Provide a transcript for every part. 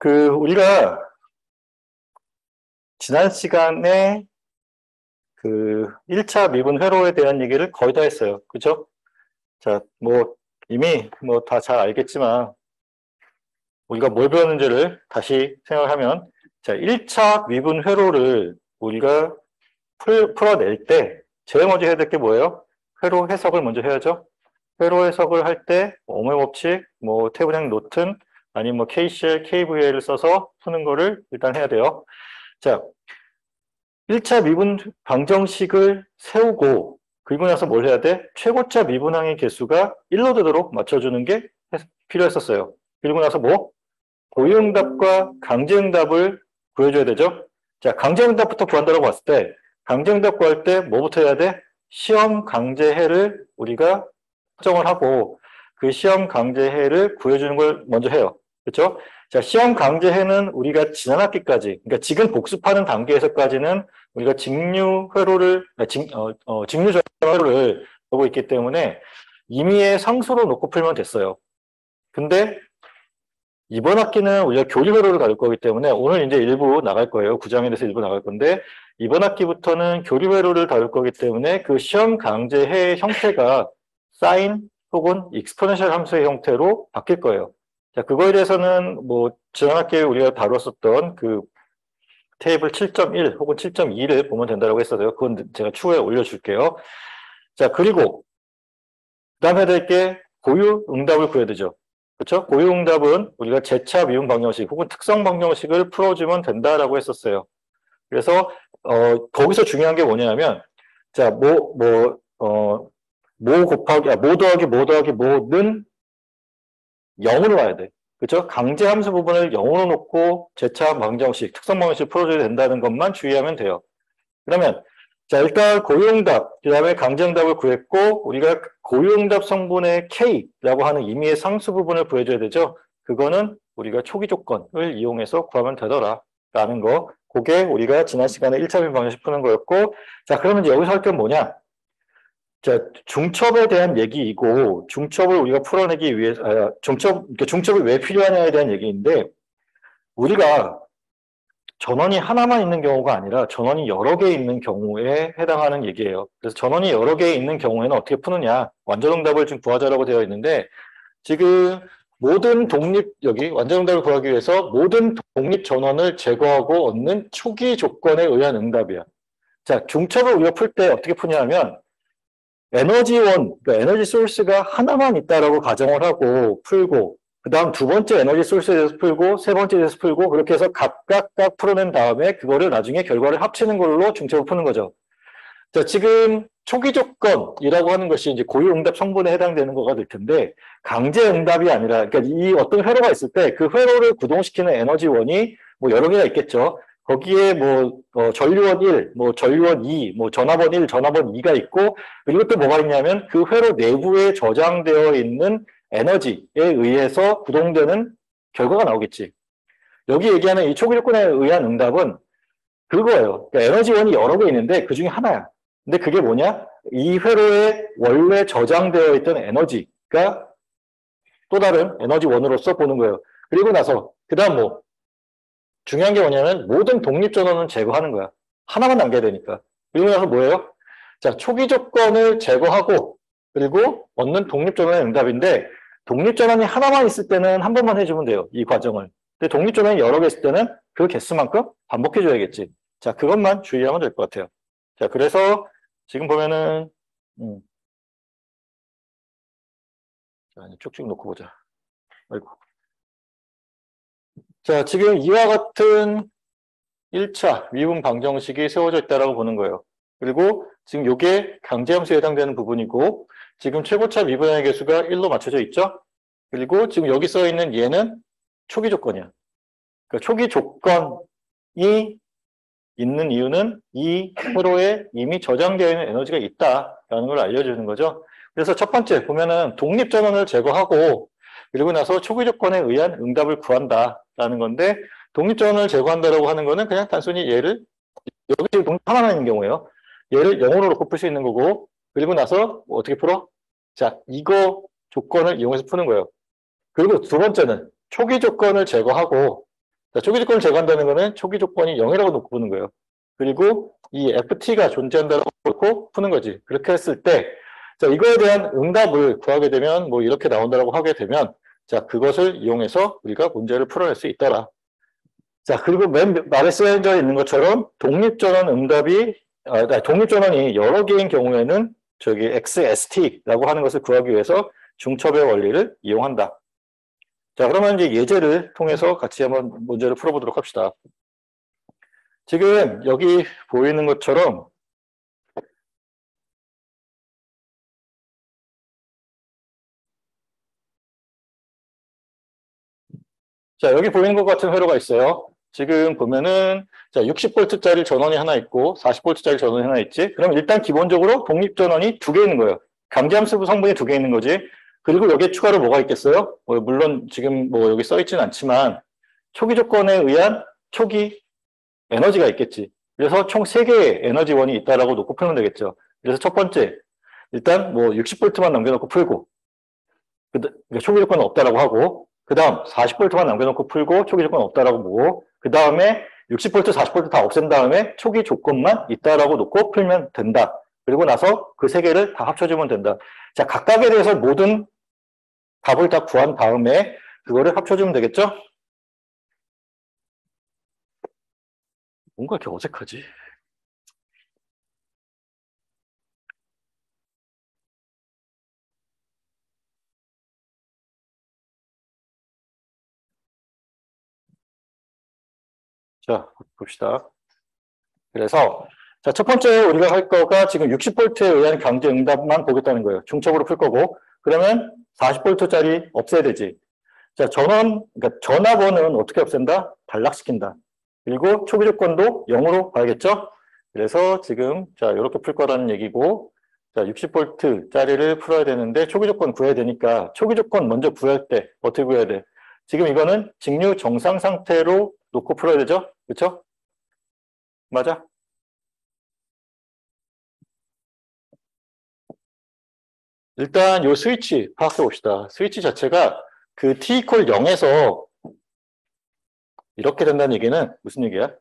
우리가 지난 시간에 1차 미분 회로에 대한 얘기를 거의 다 했어요. 그죠? 자, 이미 다 잘 알겠지만, 우리가 뭘 배웠는지를 다시 생각하면, 자, 1차 미분 회로를 우리가 풀어낼 때, 제일 먼저 해야 될 게 뭐예요? 회로 해석을 먼저 해야죠. 회로 해석을 할 때, 오모의 법칙, 태블행 노튼, 아니면 KCL, KVL을 써서 푸는 거를 일단 해야 돼요. 자, 1차 미분 방정식을 세우고, 그리고 나서 뭘 해야 돼? 최고차 미분항의 개수가 1로 되도록 맞춰주는 게 필요했었어요. 그리고 나서 고유응답과 강제응답을 구해줘야 되죠. 자, 강제응답부터 구한다고 봤을 때, 강제응답 구할 때 뭐부터 해야 돼? 시험 강제해를 우리가 설정을 하고, 그 시험 강제해를 구해주는 걸 먼저 해요. 그렇죠? 자, 시험 강제해는 우리가 지난 학기까지, 그러니까 지금 복습하는 단계에서까지는 우리가 직류 회로를, 직류 전환 회로를 보고 있기 때문에 임의의 상수로 놓고 풀면 됐어요. 근데 이번 학기는 우리가 교리 회로를 다룰 거기 때문에 오늘 이제 일부 나갈 거예요. 9장에 대해서 일부 나갈 건데 이번 학기부터는 교리 회로를 다룰 거기 때문에 그 시험 강제해의 형태가 사인 혹은 익스포넨셜 함수의 형태로 바뀔 거예요. 자, 그거에 대해서는 지난 학기에 우리가 다뤘었던 그 테이블 7.1 혹은 7.2를 보면 된다고 했어요. 그건 제가 추후에 올려줄게요. 자, 그리고 그 다음 해야 될 게 고유 응답을 구해야 되죠. 그렇죠? 고유 응답은 우리가 재차 미분 방정식 혹은 특성 방정식을 풀어주면 된다라고 했었어요. 그래서 거기서 중요한 게 뭐냐면 자, 모 더하기 모는 0으로 와야 돼. 그렇죠? 강제 함수 부분을 0으로 놓고 재차 방정식, 특성 방정식 풀어줘야 된다는 것만 주의하면 돼요. 그러면 자, 일단 고유응답, 그 다음에 강제응답을 구했고 우리가 고유응답 성분의 K라고 하는 임의의 상수 부분을 구해줘야 되죠. 그거는 우리가 초기 조건을 이용해서 구하면 되더라라는 거. 그게 우리가 지난 시간에 1차 미분 방정식 푸는 거였고, 자, 그러면 이제 여기서 할 건 뭐냐? 자, 중첩에 대한 얘기이고, 중첩을 우리가 풀어내기 위해서, 중첩이 왜 필요하냐에 대한 얘기인데, 우리가 전원이 하나만 있는 경우가 아니라 전원이 여러 개 있는 경우에 해당하는 얘기예요. 그래서 전원이 여러 개 있는 경우에는 어떻게 푸느냐? 완전응답을 좀 구하자라고 되어 있는데, 지금 모든 여기 완전응답을 구하기 위해서 모든 독립 전원을 제거하고 얻는 초기 조건에 의한 응답이야. 자, 중첩을 우리가 풀 때 어떻게 푸냐면, 에너지원, 그러니까 에너지 소스가 하나만 있다라고 가정을 하고 풀고, 그 다음 두 번째 에너지 소스에 대해서 풀고, 세 번째에 대해서 풀고, 그렇게 해서 각각 풀어낸 다음에 그거를 나중에 결과를 합치는 걸로 중첩을 푸는 거죠. 자, 지금 초기 조건이라고 하는 것이 이제 고유응답 성분에 해당되는 거가 될 텐데, 강제응답이 아니라, 그러니까 이 어떤 회로가 있을 때 그 회로를 구동시키는 에너지원이 여러 개가 있겠죠. 거기에 전류원 1, 전류원 2, 전압원 1, 전압원 2가 있고, 그리고 또 뭐가 있냐면 그 회로 내부에 저장되어 있는 에너지에 의해서 구동되는 결과가 나오겠지. 여기 얘기하는 이 초기 조건에 의한 응답은 그거예요. 그러니까 에너지원이 여러 개 있는데 그 중에 하나야. 근데 그게 뭐냐? 이 회로에 원래 저장되어 있던 에너지가 또 다른 에너지원으로서 보는 거예요. 그리고 나서 그 다음 중요한 게 뭐냐면 모든 독립전원은 제거하는 거야. 하나만 남겨야 되니까. 그리고 나서 뭐예요? 자, 초기 조건을 제거하고 그리고 얻는 독립전원의 응답인데 독립전원이 하나만 있을 때는 한 번만 해주면 돼요. 이 과정을. 근데 독립전원이 여러 개 있을 때는 그 개수만큼 반복해줘야겠지. 자, 그것만 주의하면 될 것 같아요. 자, 그래서 지금 보면은 자, 쭉쭉 놓고 보자. 아이고. 자, 지금 이와 같은 1차 미분 방정식이 세워져 있다고 보는 거예요. 그리고 지금 이게 강제함수에 해당되는 부분이고 지금 최고차 미분의 개수가 1로 맞춰져 있죠. 그리고 지금 여기 써 있는 얘는 초기 조건이야. 그러니까 초기 조건이 있는 이유는 이 회로에 이미 저장되어 있는 에너지가 있다라는 걸 알려주는 거죠. 그래서 첫 번째 보면은 독립전원을 제거하고 그리고 나서 초기 조건에 의한 응답을 구한다라는 건데 독립전원을 제거한다라고 하는 거는 그냥 단순히 얘를 여기 지금 독립 하나만 있는 경우에요. 얘를 0으로 놓고 풀 수 있는 거고 그리고 나서 어떻게 풀어? 자, 이거 조건을 이용해서 푸는 거예요. 그리고 두 번째는 초기 조건을 제거하고 자, 초기 조건을 제거한다는 거는 초기 조건이 0이라고 놓고 푸는 거예요. 그리고 이 ft가 존재한다고 놓고 푸는 거지. 그렇게 했을 때, 자, 이거에 대한 응답을 구하게 되면 뭐 이렇게 나온다고 하게 되면, 자, 그것을 이용해서 우리가 문제를 풀어낼 수 있더라. 자, 그리고 맨 아래 쓰여져 있는 것처럼 독립전원 응답이, 독립전원이 여러 개인 경우에는 저기 XST라고 하는 것을 구하기 위해서 중첩의 원리를 이용한다. 자, 그러면 이제 예제를 통해서 같이 한번 문제를 풀어보도록 합시다. 지금 여기 보이는 것처럼 자, 여기 보이는 것 같은 회로가 있어요. 지금 보면은 자, 60V짜리 전원이 하나 있고 40V짜리 전원이 하나 있지. 그럼 일단 기본적으로 독립 전원이 두 개 있는 거예요. 강제함수 성분이 두 개 있는 거지. 그리고 여기에 추가로 뭐가 있겠어요? 물론 지금 뭐 여기 써 있지는 않지만 초기 조건에 의한 초기 에너지가 있겠지. 그래서 총 3개의 에너지원이 있다라고 놓고 풀면 되겠죠. 그래서 첫 번째, 일단 뭐 60V만 남겨놓고 풀고, 초기 조건은 없다라고 하고, 그 다음 40V만 남겨놓고 풀고, 초기 조건은 없다라고 보고, 그 다음에 60V, 40V 다 없앤 다음에 초기 조건만 있다라고 놓고 풀면 된다. 그리고 나서 그 3개를 다 합쳐주면 된다. 자, 각각에 대해서 모든 답을 다 구한 다음에 그거를 합쳐주면 되겠죠? 뭔가 이렇게 어색하지? 자, 봅시다. 그래서 자, 첫 번째 우리가 할 거가 지금 60V에 의한 강제 응답만 보겠다는 거예요. 중첩으로 풀 거고. 그러면 40V짜리 없애야 되지. 자, 그러니까 전압원은 어떻게 없앤다? 단락시킨다. 그리고 초기 조건도 0으로 가야겠죠? 그래서 지금 자, 이렇게 풀 거라는 얘기고, 자, 60V짜리를 풀어야 되는데 초기 조건 구해야 되니까 초기 조건 먼저 구할 때 어떻게 구해야 돼? 지금 이거는 직류 정상 상태로 놓고 풀어야 되죠? 그렇죠? 맞아? 일단 요 스위치 파악해 봅시다. 스위치 자체가 그 t 이퀄 0에서 이렇게 된다는 얘기는 무슨 얘기야?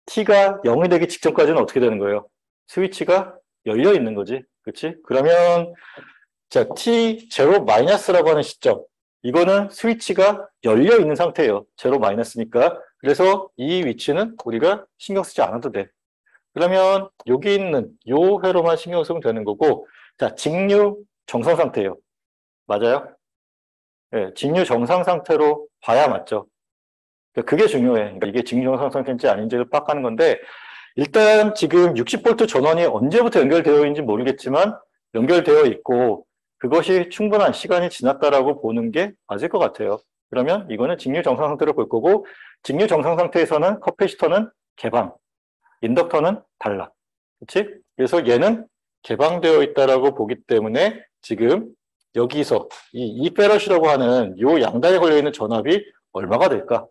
t가 0이 되기 직전까지는 어떻게 되는 거예요? 스위치가 열려 있는 거지. 그렇지? 그러면 자, t 제로 마이너스라고 하는 시점. 이거는 스위치가 열려 있는 상태예요. 제로 마이너스니까. 그래서 이 위치는 우리가 신경 쓰지 않아도 돼. 그러면 여기 있는 요 회로만 신경 쓰면 되는 거고, 자, 직류 정상 상태예요. 맞아요? 네, 직류 정상 상태로 봐야 맞죠. 그러니까 그게 중요해. 그러니까 이게 직류 정상 상태인지 아닌지를 파악하는 건데, 일단 지금 60V 전원이 언제부터 연결되어 있는지 모르겠지만 연결되어 있고 그것이 충분한 시간이 지났다라고 보는 게 맞을 것 같아요. 그러면 이거는 직류 정상 상태로 볼 거고, 직류 정상 상태에서는 커패시터는 개방, 인덕터는 단락. 그렇지? 그래서 얘는 개방되어 있다라고 보기 때문에 지금 여기서 이 페럿이라고 하는 요 양단에 걸려 있는 전압이 얼마가 될까?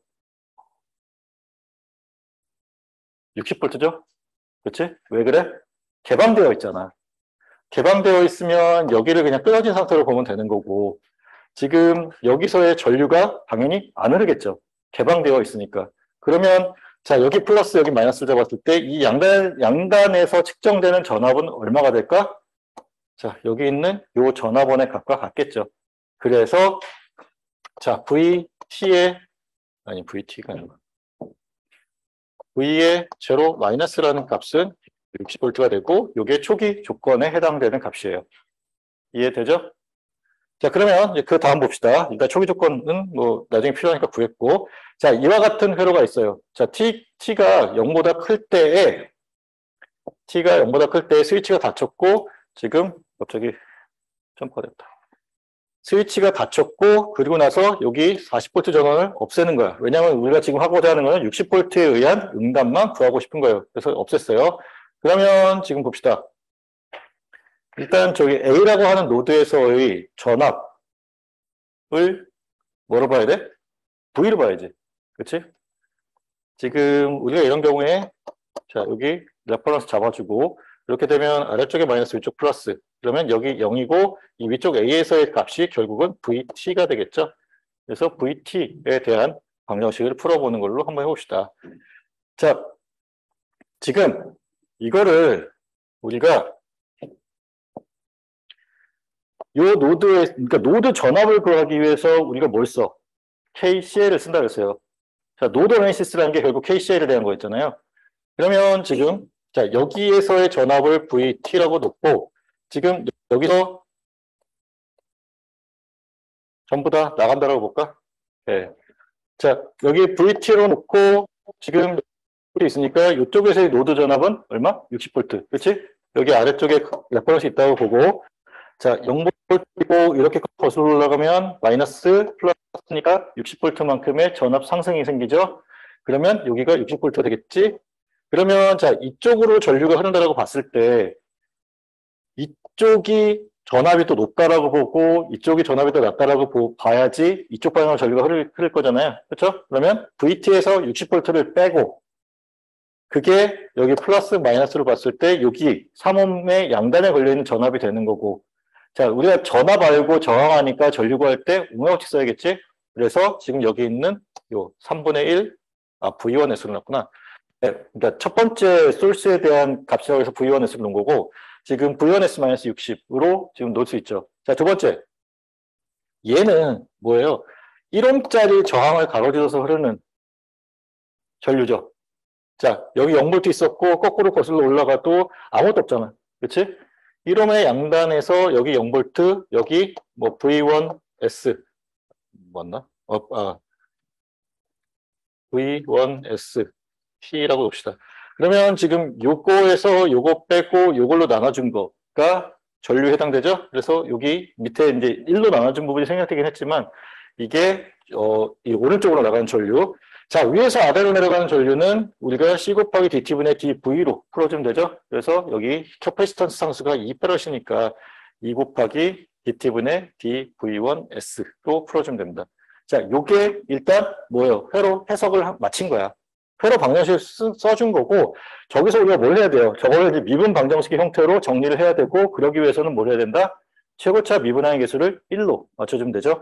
60V죠? 그렇지? 왜 그래? 개방되어 있잖아. 개방되어 있으면 여기를 그냥 끊어진 상태로 보면 되는 거고, 지금 여기서의 전류가 당연히 안 흐르겠죠. 개방되어 있으니까. 그러면 자, 여기 플러스 여기 마이너스를 잡았을 때 이 양단에서 측정되는 전압은 얼마가 될까? 자, 여기 있는 요 전압원의 값과 같겠죠. 그래서 자, VT가 아니고 V의 제로 마이너스라는 값은 60V가 되고 이게 초기 조건에 해당되는 값이에요. 이해되죠? 자, 그러면 그 다음 봅시다. 일단 초기 조건은 뭐 나중에 필요하니까 구했고, 자, 이와 같은 회로가 있어요. 자, t가 0보다 클 때에 스위치가 닫혔고, 지금 갑자기 점퍼가 됐다. 스위치가 닫혔고, 그리고 나서 여기 40V 전원을 없애는 거야. 왜냐하면 우리가 지금 하고자 하는 거는 60V에 의한 응답만 구하고 싶은 거예요. 그래서 없앴어요. 그러면 지금 봅시다. 일단 저기 A라고 하는 노드에서의 전압을 뭐로 봐야 돼? V로 봐야지. 그렇지? 지금 우리가 이런 경우에 자, 여기 레퍼런스 잡아주고 이렇게 되면 아래쪽에 마이너스 위쪽 플러스 그러면 여기 0이고 이 위쪽 A에서의 값이 결국은 VT가 되겠죠. 그래서 VT에 대한 방정식을 풀어보는 걸로 한번 해봅시다. 자, 지금 이거를 우리가 요 노드에, 그러니까 노드 전압을 구하기 위해서 우리가 뭘 써? KCL을 쓴다 그랬어요. 자, 노드 어널리시스라는 게 결국 KCL에 대한 거였잖아요. 그러면 지금, 자, 여기에서의 전압을 VT라고 놓고, 지금 여기서 전부 다 나간다라고 볼까? 네. 자, 여기 VT로 놓고, 지금 여기 있으니까 이쪽에서의 노드 전압은 얼마? 60V. 그렇지? 여기 아래쪽에 레퍼런스 있다고 보고, 자, 0V고 이렇게 거슬러 올라가면 마이너스 플러스니까 60V만큼의 전압 상승이 생기죠. 그러면 여기가 60V 되겠지? 그러면 자, 이쪽으로 전류가 흐른다라고 봤을 때 이쪽이 전압이 또 높다라고 보고 이쪽이 전압이 더 낮다라고 봐야지 이쪽 방향으로 전류가 흐를 거잖아요. 그렇죠? 그러면 VT에서 60V를 빼고 그게 여기 플러스 마이너스로 봤을 때 여기 3옴의 양단에 걸려있는 전압이 되는 거고, 자, 우리가 전압 알고 저항하니까 전류 구할 때 우명치 써야겠지? 그래서 지금 여기 있는 요 3분의 1, V1S로 놨구나. 네, 그러니까 첫 번째 소스에 대한 값이라고 해서 V1S로 놓은 거고, 지금 V1S-60으로 지금 놓을 수 있죠. 자, 두 번째. 얘는 뭐예요? 1옴짜리 저항을 가로질러서 흐르는 전류죠. 자, 여기 0V 있었고, 거꾸로 거슬러 올라가도 아무것도 없잖아. 그치? 1옴의 양단에서 여기 0V, 여기 뭐 V1S, 맞나? V1S, T라고 봅시다. 그러면 지금 요거에서 요거 빼고 요걸로 나눠준 거가 전류에 해당되죠? 그래서 여기 밑에 이제 1로 나눠준 부분이 생략되긴 했지만, 이게, 이 오른쪽으로 나가는 전류. 자, 위에서 아래로 내려가는 전류는 우리가 C 곱하기 DT분의 DV로 풀어주면 되죠? 그래서 여기 캐패시턴스 상수가 2페럿이니까 2 곱하기 DT분의 DV1S로 풀어주면 됩니다. 자, 요게 일단 뭐예요? 회로 해석을 마친 거야. 회로 방정식을 써준 거고, 저기서 우리가 뭘 해야 돼요? 저거를 이제 미분 방정식의 형태로 정리를 해야 되고, 그러기 위해서는 뭘 해야 된다? 최고차 미분항의 개수를 1로 맞춰주면 되죠?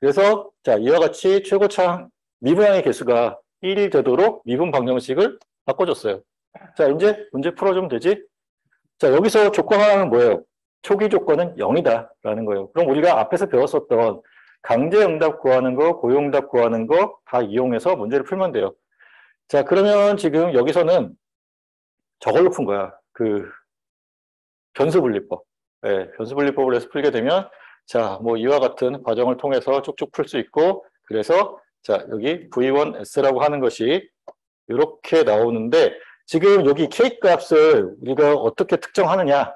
그래서, 자, 이와 같이 최고차 미분항의 개수가 1이 되도록 미분 방정식을 바꿔줬어요. 자, 이제 문제 풀어주면 되지? 자, 여기서 조건 하나는 뭐예요? 초기 조건은 0이다 라는 거예요. 그럼 우리가 앞에서 배웠었던 강제 응답 구하는 거, 고용 응답 구하는 거 다 이용해서 문제를 풀면 돼요. 자, 그러면 지금 여기서는 저걸로 푼 거야. 그 변수분리법. 네, 변수분리법을 해서 풀게 되면, 자, 뭐 이와 같은 과정을 통해서 쭉쭉 풀 수 있고, 그래서 자, 여기 V1S라고 하는 것이 이렇게 나오는데, 지금 여기 K 값을 우리가 어떻게 특정하느냐?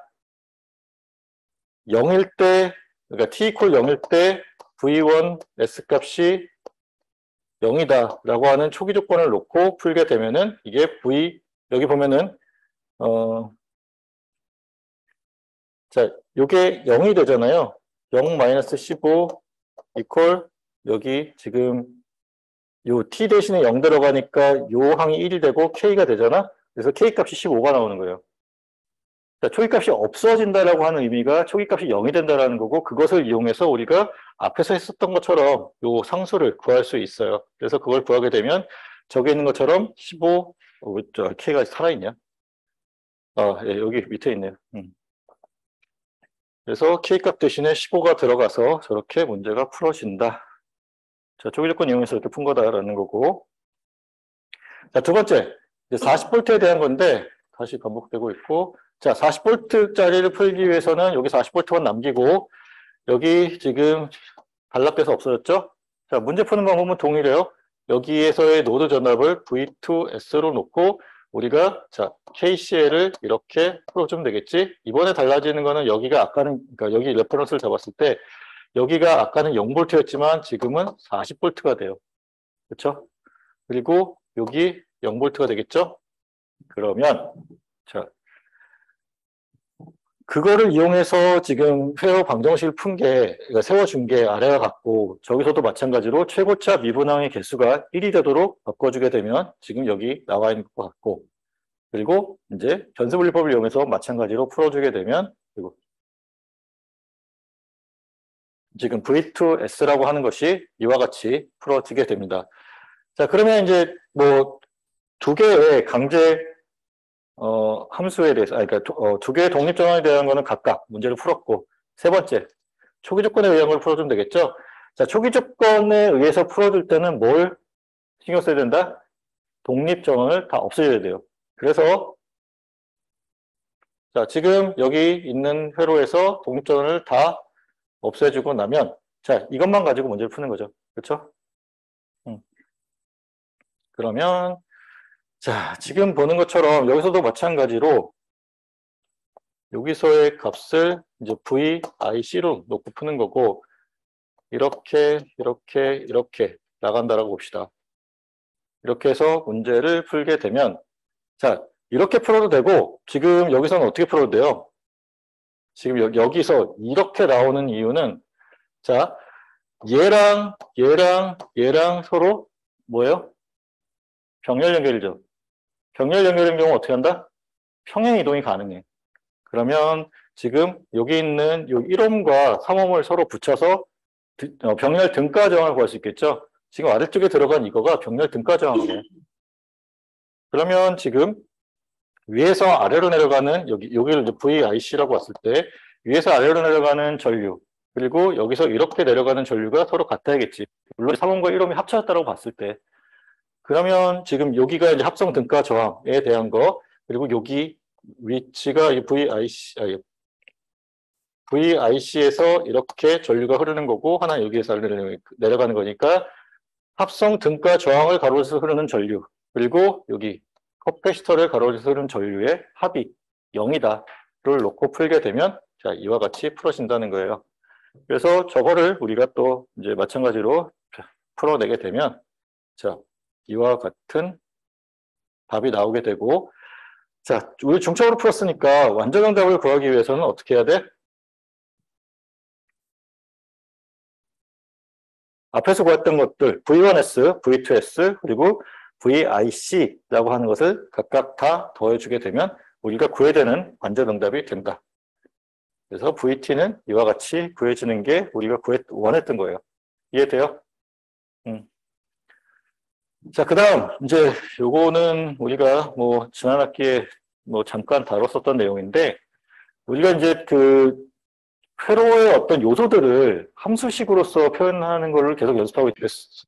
0일 때, 그러니까 T 이퀄 0일 때 V1S 값이 0이다라고 하는 초기 조건을 놓고 풀게 되면은 이게 여기 보면은 자, 요게 0이 되잖아요. 0-15 이퀄 여기 지금 요 t 대신에 0 들어가니까 요 항이 1이 되고 k가 되잖아. 그래서 k 값이 15가 나오는 거예요. 자, 초기값이 없어진다라고 하는 의미가 초기값이 0이 된다라는 거고, 그것을 이용해서 우리가 앞에서 했었던 것처럼 요 상수를 구할 수 있어요. 그래서 그걸 구하게 되면 저기 있는 것처럼 15, k가 살아있냐? 예, 여기 밑에 있네요. 그래서 k값 대신에 15가 들어가서 저렇게 문제가 풀어진다. 자, 초기 조건 이용해서 이렇게 푼 거다라는 거고. 자, 두 번째, 이제 40V에 대한 건데, 다시 반복되고 있고, 자, 40V짜리를 풀기 위해서는 여기 40V만 남기고, 여기 지금 단락돼서 없어졌죠? 자, 문제 푸는 방법은 동일해요. 여기에서의 노드 전압을 V2S로 놓고, 우리가, 자, KCL을 이렇게 풀어주면 되겠지? 이번에 달라지는 거는 여기가 아까는, 그러니까 여기 레퍼런스를 잡았을 때, 여기가 아까는 0V였지만 지금은 40V가 돼요. 그렇죠? 그리고 여기 0V가 되겠죠? 그러면, 자, 그거를 이용해서 지금 회로 방정식을 푼 게, 그러니까 세워준 게 아래와 같고, 저기서도 마찬가지로 최고차 미분항의 개수가 1이 되도록 바꿔주게 되면 지금 여기 나와 있는 것 같고, 그리고 이제 변수분리법을 이용해서 마찬가지로 풀어주게 되면, 그리고 지금 V2S라고 하는 것이 이와 같이 풀어지게 됩니다. 자, 그러면 이제 뭐 두 개의 강제 함수에 대해서, 그러니까 두 개의 독립정원에 대한 거는 각각 문제를 풀었고, 세 번째, 초기 조건에 의한 걸 풀어주면 되겠죠? 자, 초기 조건에 의해서 풀어줄 때는 뭘 신경 써야 된다? 독립정원을 다 없애줘야 돼요. 그래서, 자, 지금 여기 있는 회로에서 독립정원을 다 없애주고 나면, 자, 이것만 가지고 문제를 푸는 거죠. 그렇죠? 그러면, 자, 지금 보는 것처럼 여기서도 마찬가지로 여기서의 값을 이제 VIC로 놓고 푸는 거고, 이렇게 나간다라고 봅시다. 이렇게 해서 문제를 풀게 되면, 자, 이렇게 풀어도 되고, 지금 여기서는 어떻게 풀어도 돼요? 지금 여기서 이렇게 나오는 이유는, 자, 얘랑 서로 뭐예요? 병렬 연결이죠. 병렬 연결인 경우 어떻게 한다? 평행 이동이 가능해. 그러면 지금 여기 있는 요 1옴과 3옴을 서로 붙여서 병렬 등가 저항을 구할 수 있겠죠? 지금 아래쪽에 들어간 이거가 병렬 등가 저항이에요. 그러면 지금 위에서 아래로 내려가는 여기를 VIC라고 봤을 때 위에서 아래로 내려가는 전류 그리고 여기서 이렇게 내려가는 전류가 서로 같아야겠지. 물론 3옴과 1옴이 합쳐졌다고 봤을 때 그러면 지금 여기가 이제 합성 등가 저항에 대한 거 그리고 여기 위치가 이 VIC에서 이렇게 전류가 흐르는 거고 하나 여기에서 내려가는 거니까 합성 등가 저항을 가로지서 흐르는 전류 그리고 여기 커패시터를 가로지서 흐르는 전류의 합이 0이다를 놓고 풀게 되면 자 이와 같이 풀어진다는 거예요. 그래서 저거를 우리가 또 이제 마찬가지로 풀어내게 되면 자 이와 같은 답이 나오게 되고 자 우리 중첩으로 풀었으니까 완전 정답을 구하기 위해서는 어떻게 해야 돼? 앞에서 구했던 것들 V1S, V2S 그리고 VIC라고 하는 것을 각각 다 더해주게 되면 우리가 구해야 되는 완전 정답이 된다. 그래서 VT는 이와 같이 구해지는 게 우리가 원했던 거예요. 이해돼요? 자, 그 다음, 이제 요거는 우리가 뭐 지난 학기에 뭐 잠깐 다뤘었던 내용인데 우리가 이제 그 회로의 어떤 요소들을 함수식으로서 표현하는 거를 계속 연습하고 있었어요.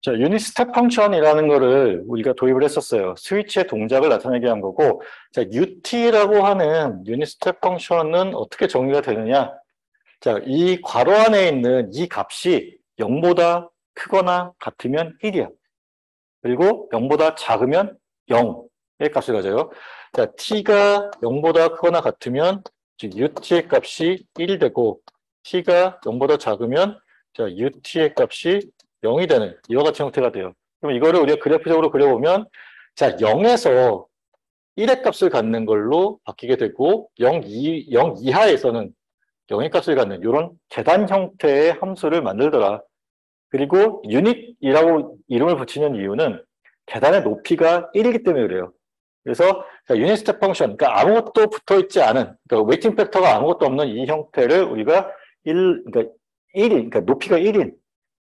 자, 유닛 스텝 펑션이라는 거를 우리가 도입을 했었어요. 스위치의 동작을 나타내게 한 거고, 자, UT라고 하는 유닛 스텝 펑션은 어떻게 정의가 되느냐? 자, 이 괄호 안에 있는 이 값이 0보다 크거나 같으면 1이야. 그리고 0보다 작으면 0의 값을 가져요. 자, t가 0보다 크거나 같으면 즉 ut의 값이 1이 되고 t가 0보다 작으면 자, ut의 값이 0이 되는 이와 같은 형태가 돼요. 그럼 이거를 우리가 그래프적으로 그려보면 자, 0에서 1의 값을 갖는 걸로 바뀌게 되고 0 이하에서는 0의 값을 갖는 이런 계단 형태의 함수를 만들더라. 그리고 유닛이라고 이름을 붙이는 이유는 계단의 높이가 1이기 때문에 그래요. 그래서 유닛 스텝 펑션, 그러니까 아무것도 붙어있지 않은, 그러니까 웨이팅 팩터가 아무것도 없는 이 형태를 우리가 그러니까 그러니까 높이가 1인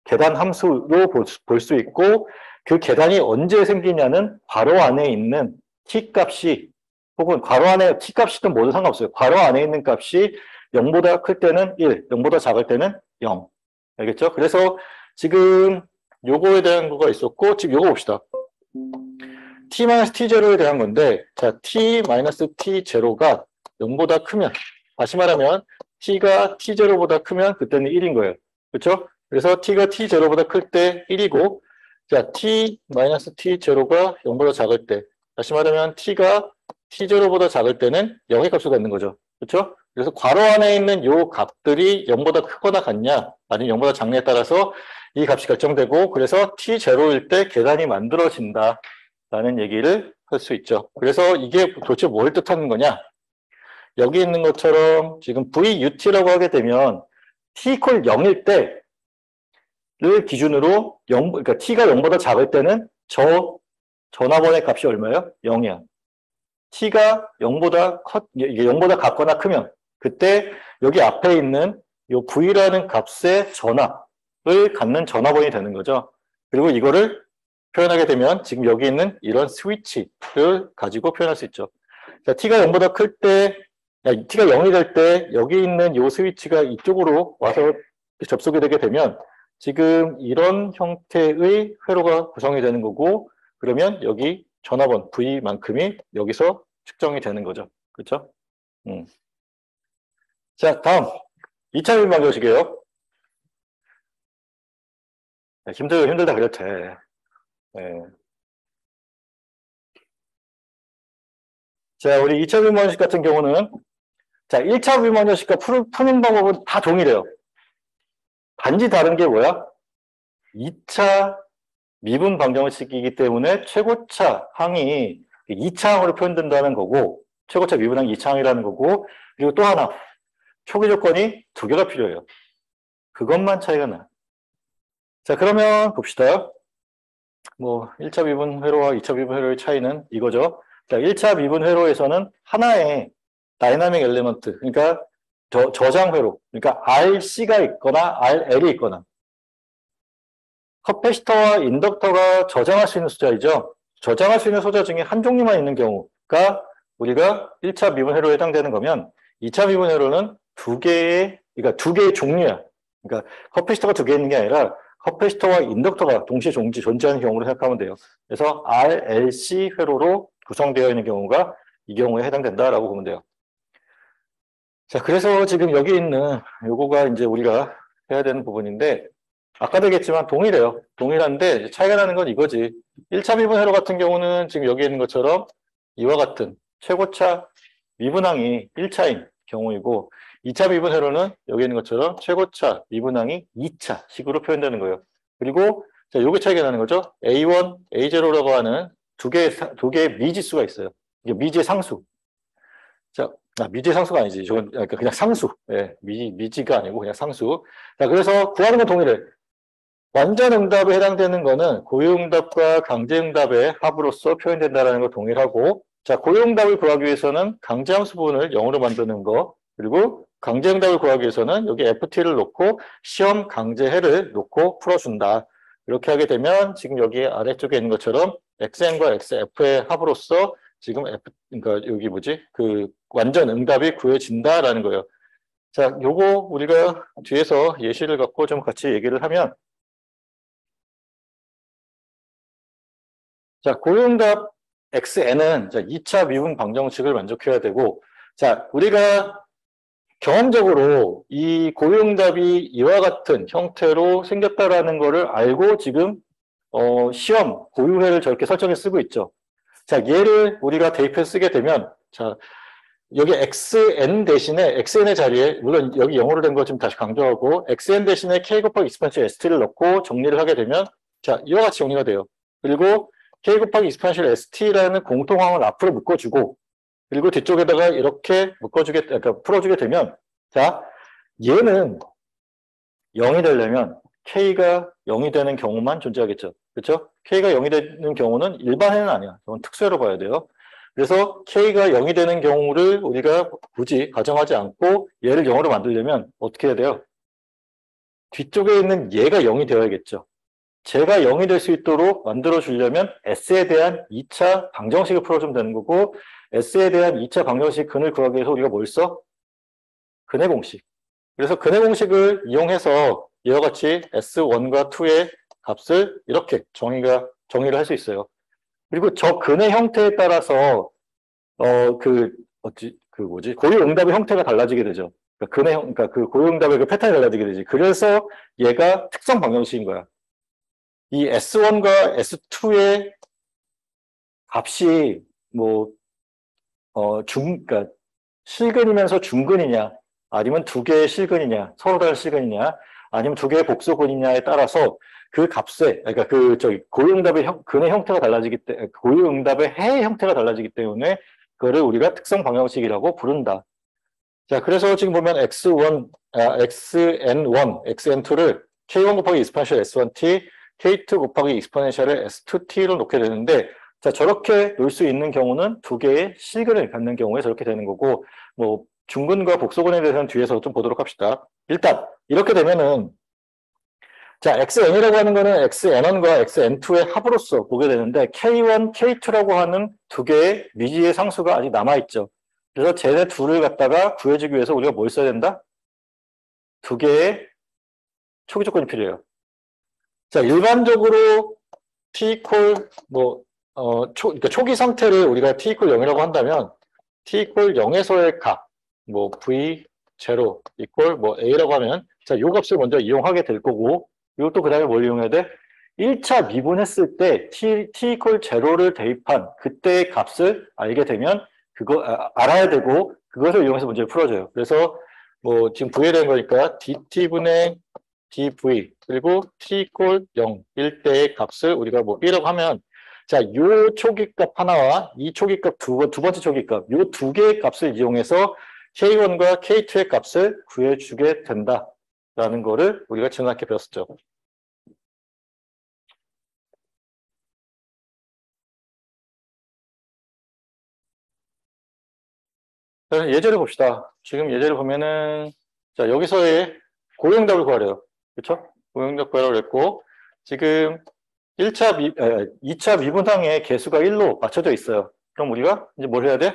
계단 함수로 볼 수 있고 그 계단이 언제 생기냐는 괄호 안에 있는 t 값이 혹은 괄호 안에 t 값이든 뭐든 상관없어요. 괄호 안에 있는 값이 0보다 클 때는 1, 0보다 작을 때는 0. 알겠죠? 그래서 지금 요거에 대한 거가 있었고 지금 요거 봅시다. t-t0에 대한 건데 자 t-t0가 0보다 크면 다시 말하면 t가 t0보다 크면 그때는 1인 거예요. 그렇죠? 그래서 t가 t0보다 클 때 1이고 자 t-t0가 0보다 작을 때 다시 말하면 t가 t0보다 작을 때는 0의 값을 갖는 거죠. 그렇죠? 그래서 괄호 안에 있는 요 값들이 0보다 크거나 같냐 아니면 0보다 작냐에 따라서 이 값이 결정되고 그래서 t0일 때 계단이 만들어진다 라는 얘기를 할 수 있죠. 그래서 이게 도대체 뭘 뜻하는 거냐? 여기 있는 것처럼 지금 VUT라고 하게 되면 t equal 0일 때를 기준으로 그러니까 t가 0보다 작을 때는 전화번의 값이 얼마예요? 0이야. t가 0보다 이게 0보다 같거나 크면 그때 여기 앞에 있는 이 v라는 값의 전압을 갖는 전화번이 되는 거죠. 그리고 이거를 표현하게 되면 지금 여기 있는 이런 스위치를 가지고 표현할 수 있죠. 자, t가 0보다 클 때, t가 0이 될 때 여기 있는 이 스위치가 이쪽으로 와서 접속이 되게 되면 지금 이런 형태의 회로가 구성이 되는 거고, 그러면 여기 전화번 V만큼이 여기서 측정이 되는 거죠. 그렇죠? 자, 다음 2차 미분 방정식이에요. 힘들다 그랬대. 네. 자, 우리 2차 미분 방정식 같은 경우는 자, 1차 미분 방정식과 푸는 방법은 다 동일해요. 단지 다른 게 뭐야? 2차 미분 방정식이기 때문에 최고차 항이 2차 항으로 표현된다는 거고, 최고차 미분항이 2차 항이라는 거고, 그리고 또 하나, 초기 조건이 두 개가 필요해요. 그것만 차이가 나. 자, 그러면 봅시다. 뭐 1차 미분 회로와 2차 미분 회로의 차이는 이거죠. 자, 1차 미분 회로에서는 하나의 다이나믹 엘리먼트, 그러니까 저장 회로, 그러니까 RC가 있거나 RL이 있거나, 커패시터와 인덕터가 저장할 수 있는 소자이죠. 저장할 수 있는 소자 중에 한 종류만 있는 경우가 우리가 1차 미분 회로에 해당되는 거면 2차 미분 회로는 그러니까 두 개의 종류야. 그러니까 커패시터가 두 개 있는 게 아니라 커패시터와 인덕터가 동시에 존재하는 경우로 생각하면 돼요. 그래서 RLC 회로로 구성되어 있는 경우가 이 경우에 해당된다라고 보면 돼요. 자, 그래서 지금 여기 있는 요거가 이제 우리가 해야 되는 부분인데, 아까도 얘기했지만 동일해요. 동일한데 차이가 나는 건 이거지. 1차 미분 회로 같은 경우는 지금 여기 있는 것처럼 이와 같은 최고차 미분항이 1차인 경우이고, 2차 미분 회로는 여기 있는 것처럼 최고차 미분항이 2차 식으로 표현되는 거예요. 그리고 자, 요게 차이가 나는 거죠. A1, A0라고 하는 두 개의 미지수가 있어요. 이게 미지의 상수. 자, 미지의 상수가 아니지. 저건 그냥 상수. 예, 미지가 아니고 그냥 상수. 자, 그래서 구하는 건 동일해. 완전 응답에 해당되는 거는 고유응답과 강제응답의 합으로서 표현된다는 거 동일하고, 자, 고유응답을 구하기 위해서는 강제함수 부분을 0으로 만드는 거, 그리고 강제응답을 구하기 위해서는 여기 FT를 놓고 시험 강제해를 놓고 풀어준다. 이렇게 하게 되면 지금 여기 아래쪽에 있는 것처럼 XN과 XF의 합으로서 지금 그러니까 여기 그 완전 응답이 구해진다라는 거예요. 자, 요거 우리가 뒤에서 예시를 갖고 좀 같이 얘기를 하면, 자, 고용답 XN은 2차 미분 방정식을 만족해야 되고, 자, 우리가 경험적으로 이 고용답이 이와 같은 형태로 생겼다라는 거를 알고 지금 시험 고유회를 저렇게 설정해 쓰고 있죠. 자, 얘를 우리가 대입해 쓰게 되면, 자, 여기 XN 대신에 XN의 자리에, 물론 여기 영어로 된 거 좀 다시 강조하고, XN 대신에 K 곱하기 익스ponential ST를 넣고 정리를 하게 되면, 자, 이와 같이 정리가 돼요. 그리고 K 곱하기 익스ponential ST라는 공통항을 앞으로 묶어주고, 그리고 뒤쪽에다가 이렇게 그러니까 풀어주게 되면, 자, 얘는 0이 되려면 K가 0이 되는 경우만 존재하겠죠. 그렇죠? K가 0이 되는 경우는 일반해는 아니야. 이건 특수해로 봐야 돼요. 그래서 K가 0이 되는 경우를 우리가 굳이 가정하지 않고 얘를 0으로 만들려면 어떻게 해야 돼요? 뒤쪽에 있는 얘가 0이 되어야겠죠. 제가 0이 될 수 있도록 만들어주려면 S에 대한 2차 방정식을 풀어주면 되는 거고, S에 대한 2차 방정식 근을 구하기 위해서 우리가 뭘 써? 근의 공식. 그래서 근의 공식을 이용해서 이와 같이 S1과 2의 값을 이렇게 정의를 할 수 있어요. 그리고 저 근의 형태에 따라서 고유응답의 형태가 달라지게 되죠. 그러니까 그 고유응답의 그 패턴이 달라지게 되지. 그래서 얘가 특성 방정식인 거야. 이 S1과 S2의 값이 그러니까 실근이면서 중근이냐, 아니면 두 개의 실근이냐, 서로 다른 실근이냐, 아니면 두 개의 복소근이냐에 따라서 그 값에, 그러니까 고유응답의 근의 형태가 달라지기 때문에, 고유응답의 해의 형태가 달라지기 때문에 그거를 우리가 특성 방정식이라고 부른다. 자, 그래서 지금 보면 XN1, XN2를 K1 곱하기 익스포넨셜 S1t, K2 곱하기 익스포넨셜을 S2t로 놓게 되는데, 자, 저렇게 놓을 수 있는 경우는 두 개의 실근을 갖는 경우에 저렇게 되는 거고, 중근과 복소근에 대해서는 뒤에서 좀 보도록 합시다. 일단, 이렇게 되면은, 자, xn이라고 하는 거는 xn1과 xn2의 합으로서 보게 되는데 k1, k2라고 하는 두 개의 미지의 상수가 아직 남아있죠. 그래서 쟤네 둘을 갖다가 구해주기 위해서 우리가 뭘 써야 된다? 두 개의 초기 조건이 필요해요. 자, 일반적으로 t equal 그러니까 초기 상태를 우리가 t equal 0이라고 한다면 t equal 0에서의 값, v 0 equal a라고 하면 자, 요 값을 먼저 이용하게 될 거고 이것도 그 다음에 뭘 이용해야 돼? 1차 미분했을 때 t equal 0를 대입한 그때의 값을 알게 되면 그거 알아야 되고 그것을 이용해서 문제를 풀어줘요. 그래서 지금 v에 대한 거니까 dt분의 dv 그리고 t equal 0일 때의 값을 우리가 1이라고 하면 자, 요 초기값 하나와 이 초기값 두 번째 초기값 요 두 개의 값을 이용해서 K1과 K2의 값을 구해주게 된다라는 거를 우리가 지난학기에 배웠었죠. 예제를 봅시다. 지금 예제를 보면은 자, 여기서의 고용답을 구하래요. 그렇죠? 고용답 구하라고 그랬고 지금 2차 미분항의 개수가 1로 맞춰져 있어요. 그럼 우리가 이제 뭘 해야 돼?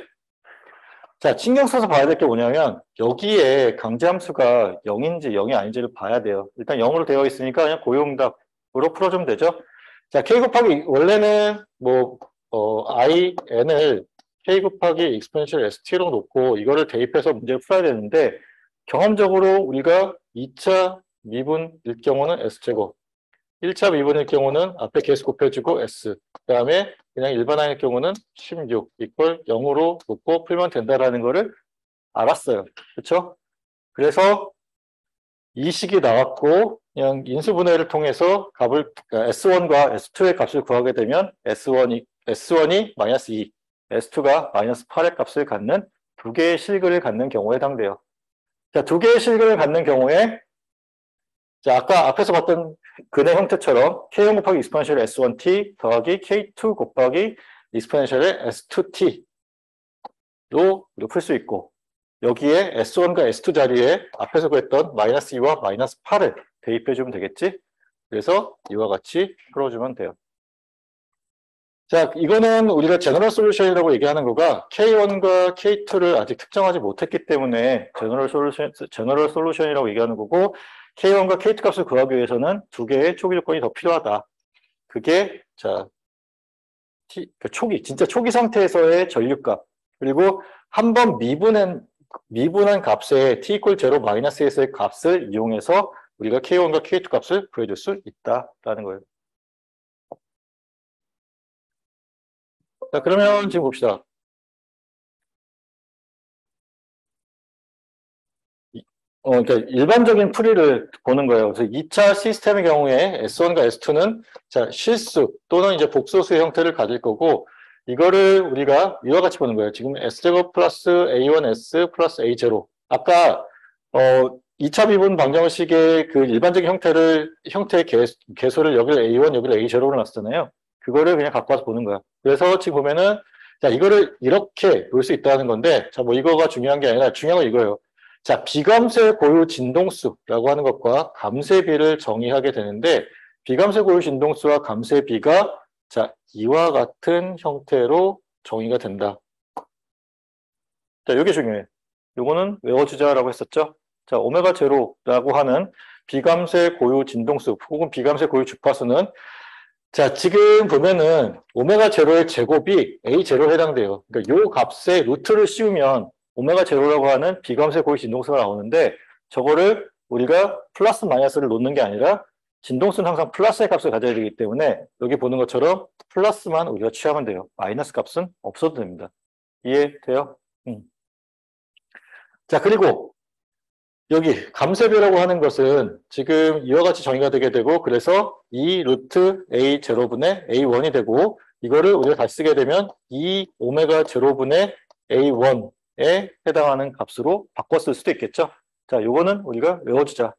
자, 신경 써서 봐야 될 게 뭐냐면 여기에 강제함수가 0인지 0이 아닌지를 봐야 돼요. 일단 0으로 되어 있으니까 그냥 고용답으로 풀어주면 되죠. 자, k 곱하기 원래는 in을 k 곱하기 exponential st로 놓고 이거를 대입해서 문제를 풀어야 되는데 경험적으로 우리가 2차 미분일 경우는 s제곱 1차 미분일 경우는 앞에 개수 곱해주고 S. 그 다음에 그냥 일반항일 경우는 16 이퀄 0으로 놓고 풀면 된다라는 거를 알았어요. 그렇죠? 그래서 이 식이 나왔고 그냥 인수분해를 통해서 값을 S1과 S2의 값을 구하게 되면 S1이 마이너스 2, S2가 마이너스 8의 값을 갖는 두 개의 실근을 갖는 경우에 해당돼요. 자, 두 개의 실근을 갖는 경우에 자, 아까 앞에서 봤던 근의 형태처럼 K1 곱하기 exponential S1t 더하기 K2 곱하기 exponential S2t로 풀 수 있고 여기에 S1과 S2 자리에 앞에서 구했던 마이너스 2와 마이너스 8을 대입해주면 되겠지? 그래서 이와 같이 풀어주면 돼요. 자, 이거는 우리가 제너럴 솔루션이라고 얘기하는 거가 K1과 K2를 아직 특정하지 못했기 때문에 제너럴 솔루션이라고 얘기하는 거고 K1과 K2 값을 구하기 위해서는 두 개의 초기 조건이 더 필요하다. 그게 자 진짜 초기 상태에서의 전류값 그리고 한번 미분한 값의 t equal 0 마이너스에서의 값을 이용해서 우리가 K1과 K2 값을 구해줄 수 있다라는 거예요. 자, 그러면 지금 봅시다. 그러니까 일반적인 풀이를 보는 거예요. 그래서 2차 시스템의 경우에 S1과 S2는 자, 실수 또는 이제 복소수의 형태를 가질 거고 이거를 우리가 이와 같이 보는 거예요. 지금 S제곱 플러스 A1S 플러스 A0. 아까 2차 미분 방정식의 그 일반적인 형태의 개수를 여기를 A1, 여기를 A0로 놨었잖아요. 그거를 그냥 갖고 와서 보는 거야. 그래서 지금 보면은 자, 이거를 이렇게 놓을 수 있다는 건데 자, 이거가 중요한 게 아니라 중요한 건 이거예요. 자, 비감쇄 고유 진동수라고 하는 것과 감쇄비를 정의하게 되는데 비감쇄 고유 진동수와 감쇄비가 자, 이와 같은 형태로 정의가 된다. 자, 이게 중요해. 요거는 외워주자라고 했었죠. 자, 오메가 제로라고 하는 비감쇄 고유 진동수 혹은 비감쇄 고유 주파수는 자, 지금 보면은 오메가 제로의 제곱이 A 제로에 해당돼요. 그러니까 요 값에 루트를 씌우면 오메가 제로라고 하는 비감쇄 고유 진동수가 나오는데 저거를 우리가 플러스 마이너스를 놓는 게 아니라 진동수는 항상 플러스의 값을 가져야 되기 때문에 여기 보는 것처럼 플러스만 우리가 취하면 돼요. 마이너스 값은 없어도 됩니다. 이해돼요? 자, 그리고 여기 감쇄비라고 하는 것은 지금 이와 같이 정의가 되게 되고 그래서 2 루트 A 제로분의 A1이 되고 이거를 우리가 다시 쓰게 되면 2 오메가 제로분의 A1에 해당하는 값으로 바꿔 쓸 수도 있겠죠. 자, 요거는 우리가 외워주자.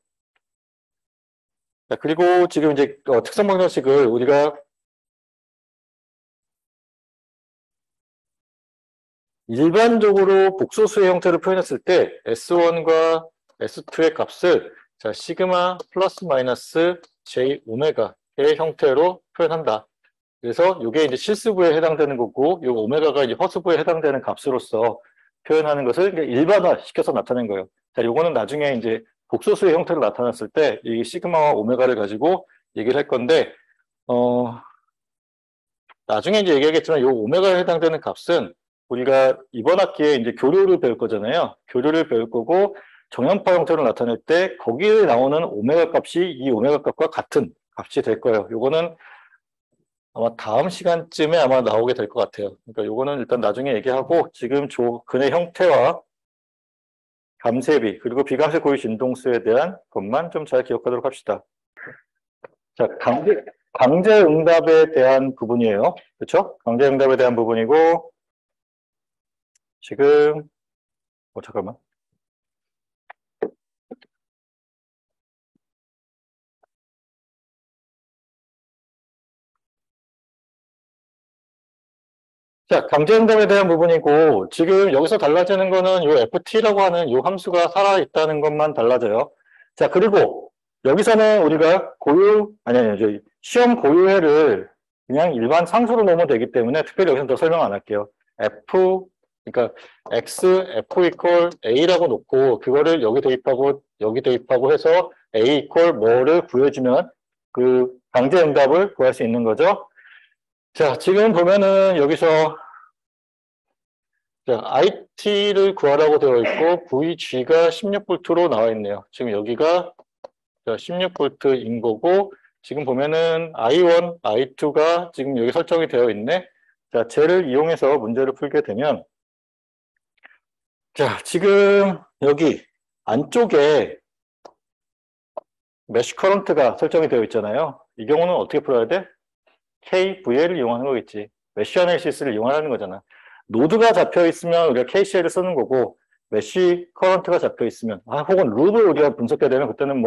자, 그리고 지금 이제 특성 방정식을 우리가 일반적으로 복소수의 형태를 표현했을 때 S1과 S2의 값을 자, 시그마 플러스 마이너스 J 오메가의 형태로 표현한다. 그래서 이게 이제 실수부에 해당되는 거고, 이 오메가가 이제 허수부에 해당되는 값으로서 표현하는 것을 일반화 시켜서 나타낸 거예요. 자, 요거는 나중에 이제 복소수의 형태로 나타났을 때 이 시그마와 오메가를 가지고 얘기를 할 건데, 나중에 이제 얘기하겠지만 요 오메가에 해당되는 값은 우리가 이번 학기에 이제 교류를 배울 거잖아요. 교류를 배울 거고, 정연파 형태로 나타낼 때 거기에 나오는 오메가 값이 이 오메가 값과 같은 값이 될 거예요. 요거는 아마 다음 시간쯤에 아마 나오게 될 것 같아요. 그러니까 요거는 일단 나중에 얘기하고, 지금 근의 형태와 감쇄비 그리고 비감쇄 고유 진동수에 대한 것만 좀 잘 기억하도록 합시다. 자, 강제응답에 대한 부분이에요. 그렇죠? 강제응답에 대한 부분이고, 지금 잠깐만. 자, 강제응답에 대한 부분이고, 지금 여기서 달라지는 거는 요 FT라고 하는 요 함수가 살아있다는 것만 달라져요. 자, 그리고 여기서는 우리가 저희 시험 고유해를 그냥 일반 상수로 놓으면 되기 때문에 특별히 여기서 더 설명 안 할게요. 그러니까 X, F 이퀄 A라고 놓고, 그거를 여기 대입하고 해서 A 이퀄 뭐를 구해주면 그 강제응답을 구할 수 있는 거죠. 자, 지금 보면은 여기서 자, IT를 구하라고 되어 있고 VG가 16V로 나와 있네요. 지금 여기가 16V인 거고, 지금 보면은 I1, I2가 지금 여기 설정이 되어 있네. 자, 쟤를 이용해서 문제를 풀게 되면, 자, 지금 여기 안쪽에 메쉬 커런트가 설정이 되어 있잖아요. 이 경우는 어떻게 풀어야 돼? KVL을 이용하는 거겠지. 메쉬 애널리시스를 이용하는 거잖아. 노드가 잡혀 있으면 우리가 KCL을 쓰는 거고, 메쉬 커런트가 잡혀 있으면, 혹은 룹을 우리가 분석해야 되면 그때는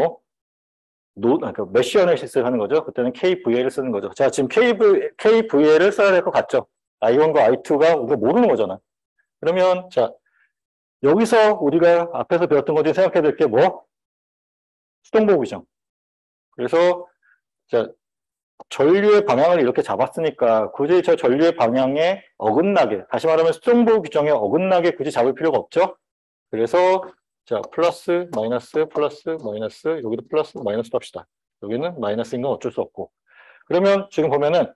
그러니까 메쉬 애널리시스를 하는 거죠. 그때는 KVL을 쓰는 거죠. 자, 지금 KVL을 써야 될 것 같죠? I1과 I2가 우리가 모르는 거잖아. 그러면, 자, 여기서 우리가 앞에서 배웠던 것 중에 생각해야 될 게 수동보호 규정. 그래서, 자, 전류의 방향을 이렇게 잡았으니까 굳이 저 전류의 방향에 어긋나게, 다시 말하면 수동보호 규정에 어긋나게 굳이 잡을 필요가 없죠. 그래서 자, 플러스 마이너스 여기도 플러스 마이너스 합시다. 여기는 마이너스인 건 어쩔 수 없고. 그러면 지금 보면은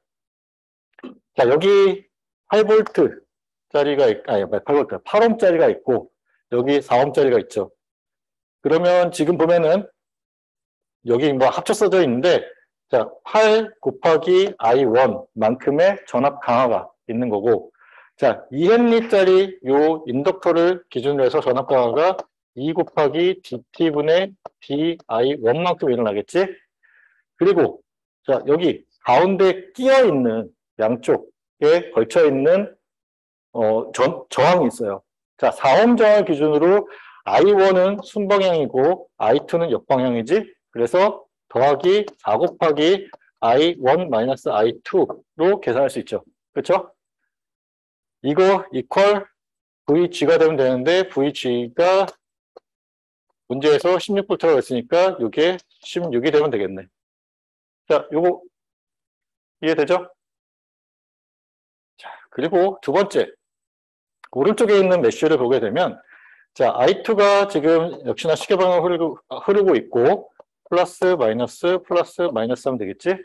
자, 여기 8V짜리가 8V 8oh짜리가 있고 여기 4oh짜리가 있죠. 그러면 지금 보면은 여기 합쳐 써져 있는데, 자, 8 곱하기 I1 만큼의 전압 강화가 있는 거고, 자, 2헨리짜리 요 인덕터를 기준으로 해서 전압 강화가 2 곱하기 DT분의 DI1만큼 일어나겠지? 그리고, 자, 여기 가운데 끼어 있는 양쪽에 걸쳐 있는, 저항이 있어요. 자, 4옴 저항을 기준으로 I1은 순방향이고, I2는 역방향이지? 그래서 더하기 4 곱하기 I1 마이너스 I2로 계산할 수 있죠. 그렇죠? 이거 이퀄 VG가 되면 되는데 VG가 문제에서 16V라고 했으니까 이게 16이 되면 되겠네. 자, 요거 이해되죠? 자, 그리고 두 번째, 오른쪽에 있는 메쉬를 보게 되면, 자, I2가 지금 역시나 시계 방향으로 흐르고 있고, 플러스 마이너스 하면 되겠지?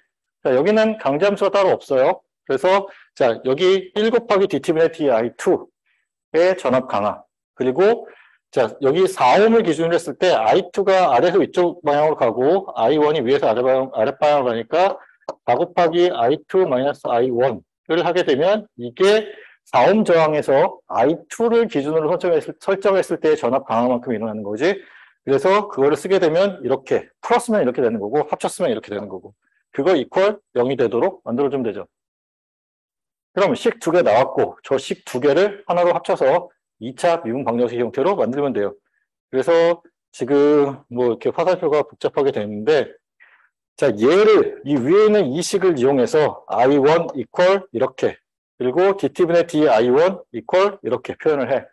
자, 여기는 강제함수가 따로 없어요. 그래서, 자, 여기 1 곱하기 DT분의 DI2의 전압 강화. 그리고, 자, 여기 4옴을 기준으로 했을 때, I2가 아래에서 위쪽 방향으로 가고, I1이 위에서 아랫방향으로 가니까, 4 곱하기 I2 마이너스 I1을 하게 되면, 이게 4옴 저항에서 I2를 기준으로 설정했을 때의 전압 강화만큼 일어나는 거지. 그래서 그거를 쓰게 되면 이렇게 풀었으면 이렇게 되는 거고 합쳤으면 이렇게 되는 거고, 그거 이퀄 0이 되도록 만들어주면 되죠. 그럼 식 2개 나왔고 저 식 2개를 하나로 합쳐서 2차 미분 방정식 형태로 만들면 돼요. 그래서 지금 이렇게 화살표가 복잡하게 되는데, 자, 얘를 이 위에 있는 이 식을 이용해서 I1 이퀄 이렇게, 그리고 DT분의 DI1 이퀄 이렇게 표현을 해.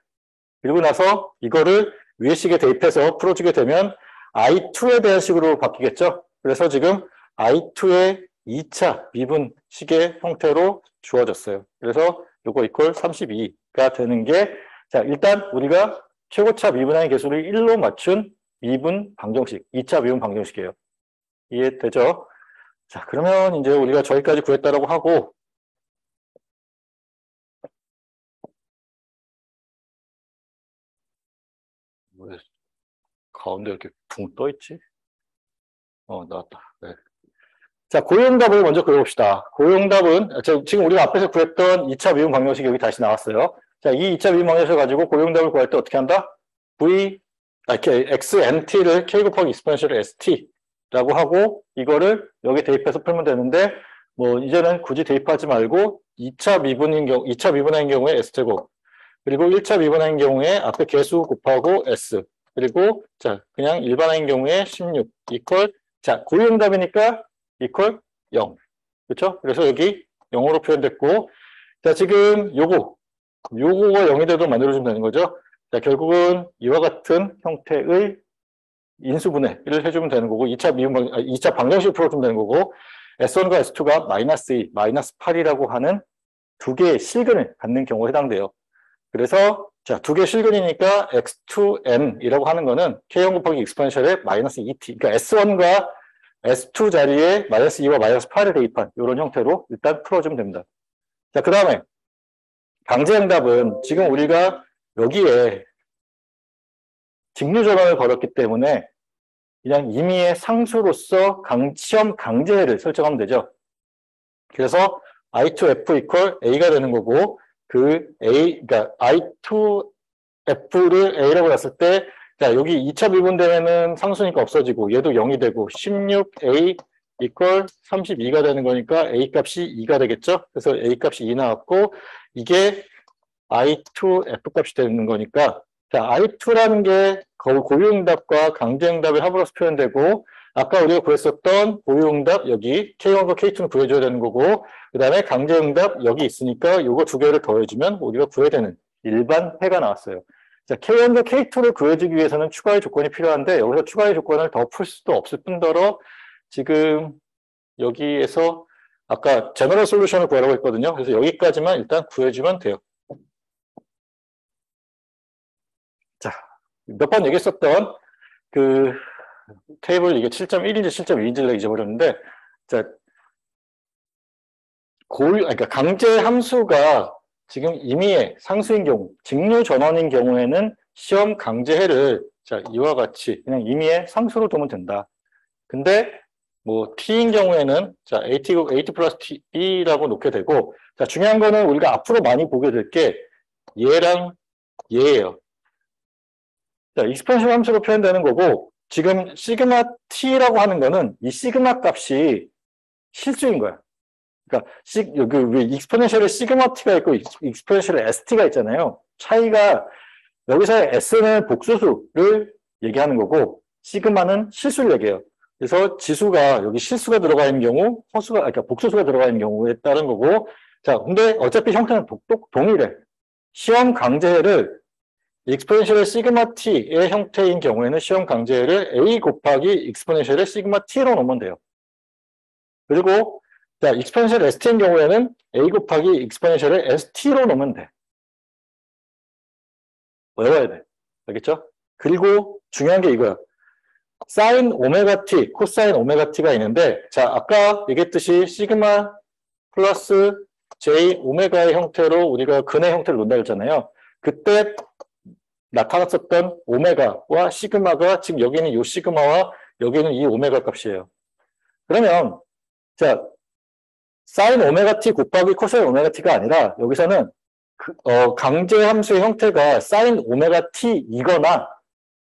그리고 나서 이거를 위에 식에 대입해서 풀어주게 되면 I2에 대한 식으로 바뀌겠죠? 그래서 지금 I2의 2차 미분식의 형태로 주어졌어요. 그래서 요거 이퀄 32가 되는 게, 자, 일단 우리가 최고차 미분항의 개수를 1로 맞춘 미분 방정식, 2차 미분 방정식이에요. 이해되죠? 자, 그러면 이제 우리가 저기까지 구했다라고 하고, 왜 가운데 이렇게 붕 떠있지? 나왔다. 네. 자, 고용답을 먼저 그려봅시다. 고용답은, 지금 우리가 앞에서 구했던 2차 미분 방정식이 여기 다시 나왔어요. 자, 이 2차 미분 방정식을 가지고 고용답을 구할 때 어떻게 한다? XNT를 K 곱하기 익스포넨셜 ST라고 하고, 이거를 여기 대입해서 풀면 되는데, 뭐, 이제는 굳이 대입하지 말고, 2차 미분의 경우에 S제곱, 그리고 1차 미분의 경우에 앞에 개수 곱하고 S, 그리고, 자, 그냥 일반화인 경우에 16, 이퀄, 자, 고용답이니까, 이퀄 0. 그렇죠? 그래서 여기 0으로 표현됐고, 자, 지금 요거가 0이 되도록 만들어주면 되는 거죠. 자, 결국은 이와 같은 형태의 인수분해를 해주면 되는 거고, 2차 방정식을 풀어주면 되는 거고, S1과 S2가 마이너스 2, 마이너스 8이라고 하는 두 개의 실근을 갖는 경우에 해당돼요. 그래서, 자, 두 개의 실근이니까 X2N이라고 하는 거는 K1 곱하기 익스포넨셜의 마이너스 2T. 그러니까 S1과 S2 자리에 마이너스 2와 마이너스 8을 대입한 이런 형태로 일단 풀어주면 됩니다. 자, 그 다음에 강제응답은 지금 우리가 여기에 직류전환을 걸었기 때문에 그냥 임의의 상수로서 시험 강제를 설정하면 되죠. 그래서 I2F 이퀄 A가 되는 거고, 그러니까 I2F를 A라고 했을 때, 자, 여기 2차 미분되면은 상수니까 없어지고, 얘도 0이 되고, 16A 이퀄 32가 되는 거니까 A 값이 2가 되겠죠? 그래서 A 값이 2 나왔고, 이게 I2F 값이 되는 거니까, 자, I2라는 게 고유응답과 강제응답의 합으로서 표현되고, 아까 우리가 구했었던 고유응답 여기 K1과 K2는 구해줘야 되는 거고, 그 다음에 강제응답 여기 있으니까 요거 두 개를 더해주면 우리가 구해야 되는 일반 해가 나왔어요. 자, K1과 K2를 구해주기 위해서는 추가의 조건이 필요한데, 여기서 추가의 조건을 더 풀 수도 없을 뿐더러 지금 여기에서 아까 제너럴 솔루션을 구하라고 했거든요. 그래서 여기까지만 일단 구해주면 돼요. 자, 몇 번 얘기했었던 그 테이블 이게 7.1인지 7.2인지를 잊어버렸는데, 자, 그러니까 강제 함수가 지금 임의의 상수인 경우, 직류 전원인 경우에는 시험 강제해를 자, 이와 같이 그냥 임의의 상수로 두면 된다. 근데 뭐 t인 경우에는 자, AT 플러스 t라고 놓게 되고, 자, 중요한 거는 우리가 앞으로 많이 보게 될 게 얘랑 얘예요. 자, 익스펜션 함수로 표현되는 거고, 지금 시그마 t라고 하는 거는 이 시그마 값이 실수인 거야. 그러니까 익스포넨셜에 시그마 t가 있고 익스포넨셜에 st가 있잖아요. 차이가 여기서 s는 복소수를 얘기하는 거고 시그마는 실수를 얘기해요. 그래서 지수가 여기 실수가 들어가 있는 경우, 그러니까 복소수가 들어가 있는 경우에 따른 거고, 자, 근데 어차피 형태는 동일해. 시험 강제를 익스포넨셜의 시그마 t의 형태인 경우에는 시험 강제를 a 곱하기 익스포넨셜의 시그마 t로 놓으면 돼요. 그리고 자, 익스포넨셜 st인 경우에는 a 곱하기 익스포넨셜의 st로 놓으면 돼. 외워야 돼. 알겠죠? 그리고 중요한 게 이거야. 사인 오메가 t, 코사인 오메가 t가 있는데, 자, 아까 얘기했듯이 시그마 플러스 j 오메가의 형태로 우리가 근의 형태를 놓는다 했잖아요. 그때 나타났었던 오메가와 시그마가 지금 여기는 이 시그마와 여기는 이 오메가 값이에요. 그러면 자, 사인 오메가 t 곱하기 코사인 오메가 t가 아니라 여기서는 강제 함수의 형태가 사인 오메가 t이거나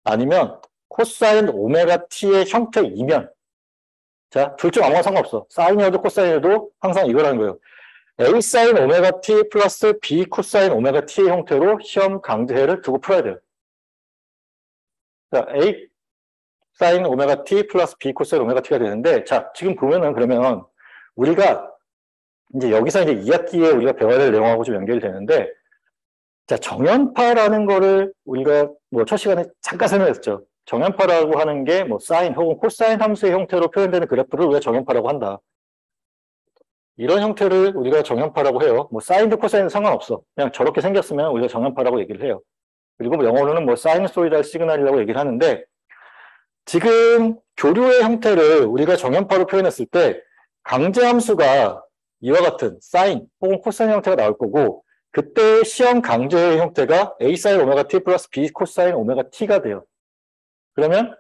아니면 코사인 오메가 t의 형태이면, 자, 둘 중 아무나 상관없어. 사인이어도 코사인이어도 항상 이거라는 거예요. A 사인 오메가 t 플러스 B 코사인 오메가 t의 형태로 시험 강제해를 두고 풀어야 돼요. 자, A 사인 오메가 t 플러스 B 코사인 오메가 t가 되는데, 자, 지금 보면은 그러면 우리가 이제 여기서 이제 2학기에 우리가 배워야 될 내용하고 좀 연결이 되는데, 자, 정연파라는 거를 우리가 뭐 첫 시간에 잠깐 설명했었죠. 정연파라고 하는 게 뭐 사인 혹은 코사인 함수의 형태로 표현되는 그래프를 우리가 정연파라고 한다. 이런 형태를 우리가 정연파라고 해요. 뭐 사인도 코사인도 상관없어. 그냥 저렇게 생겼으면 우리가 정연파라고 얘기를 해요. 그리고 뭐 영어로는 뭐 사이너소이달 시그널이라고 얘기를 하는데 지금 교류의 형태를 우리가 정연파로 표현했을 때 강제 함수가 이와 같은 사인 혹은 코사인 형태가 나올 거고 그때 시험 강제의 형태가 a 사인 오메가 t 플러스 b 코사인 오메가 t가 돼요. 그러면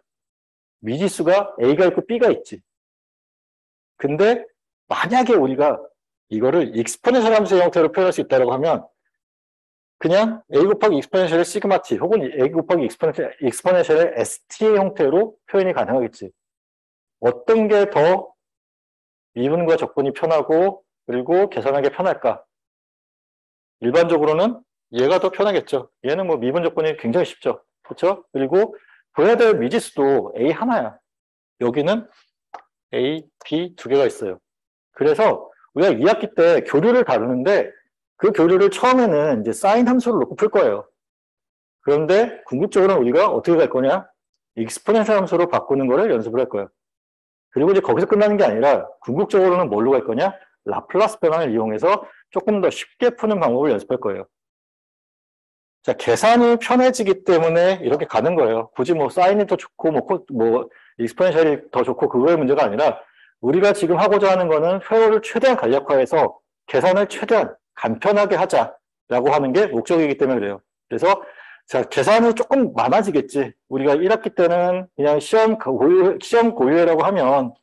미지수가 a가 있고 b가 있지. 근데 만약에 우리가 이거를 익스포넨셜 함수의 형태로 표현할 수 있다고 하면 그냥 a 곱하기 익스포넨셜의 시그마 t 혹은 a 곱하기 익스포넨셜의 st의 형태로 표현이 가능하겠지. 어떤 게 더 미분과 적분이 편하고 그리고 계산하기 편할까? 일반적으로는 얘가 더 편하겠죠. 얘는 뭐 미분 적분이 굉장히 쉽죠. 그렇죠? 그리고 보여야 될 미지수도 a 하나야. 여기는 a, b 두 개가 있어요. 그래서 우리가 2학기 때 교류를 다루는데 그 교류를 처음에는 이제 사인 함수를 놓고 풀 거예요. 그런데 궁극적으로는 우리가 어떻게 갈 거냐? 익스포넨셜 함수로 바꾸는 거를 연습을 할 거예요. 그리고 이제 거기서 끝나는 게 아니라 궁극적으로는 뭘로 갈 거냐? 라플라스 변환을 이용해서 조금 더 쉽게 푸는 방법을 연습할 거예요. 자, 계산이 편해지기 때문에 이렇게 가는 거예요. 굳이 뭐 사인이 더 좋고 뭐 익스포넨셜이 더 좋고 그거의 문제가 아니라 우리가 지금 하고자 하는 거는 회로를 최대한 간략화해서 계산을 최대한 간편하게 하자라고 하는 게 목적이기 때문에 그래요. 그래서 자, 계산이 조금 많아지겠지. 우리가 1학기 때는 그냥 시험 고유회라고 하면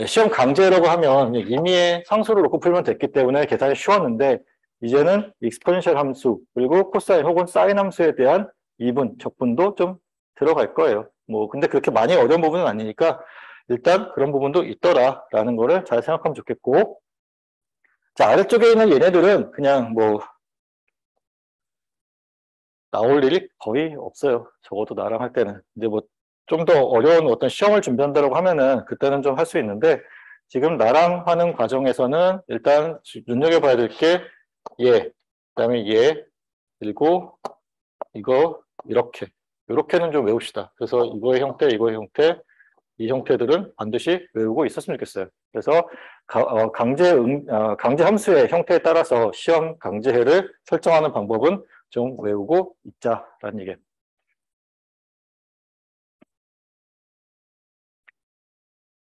시험 강제라고 하면 임의의 상수를 놓고 풀면 됐기 때문에 계산이 쉬웠는데 이제는 익스포넨셜 함수 그리고 코사인 혹은 사인 함수에 대한 미분, 적분도 좀 들어갈 거예요. 뭐 근데 그렇게 많이 어려운 부분은 아니니까 일단 그런 부분도 있더라라는 거를 잘 생각하면 좋겠고 자 아래쪽에 있는 얘네들은 그냥 뭐 나올 일이 거의 없어요. 적어도 나랑 할 때는. 이제 뭐 좀 더 어려운 어떤 시험을 준비한다고 하면은 그때는 좀 할 수 있는데 지금 나랑 하는 과정에서는 일단 눈여겨봐야 될 게 얘, 그다음에 얘, 그리고 이거 이렇게는 좀 외웁시다. 그래서 이거의 형태, 이거의 형태, 이 형태들은 반드시 외우고 있었으면 좋겠어요. 그래서 강제 함수의 형태에 따라서 시험 강제해를 설정하는 방법은 좀 외우고 있자라는 얘기예요.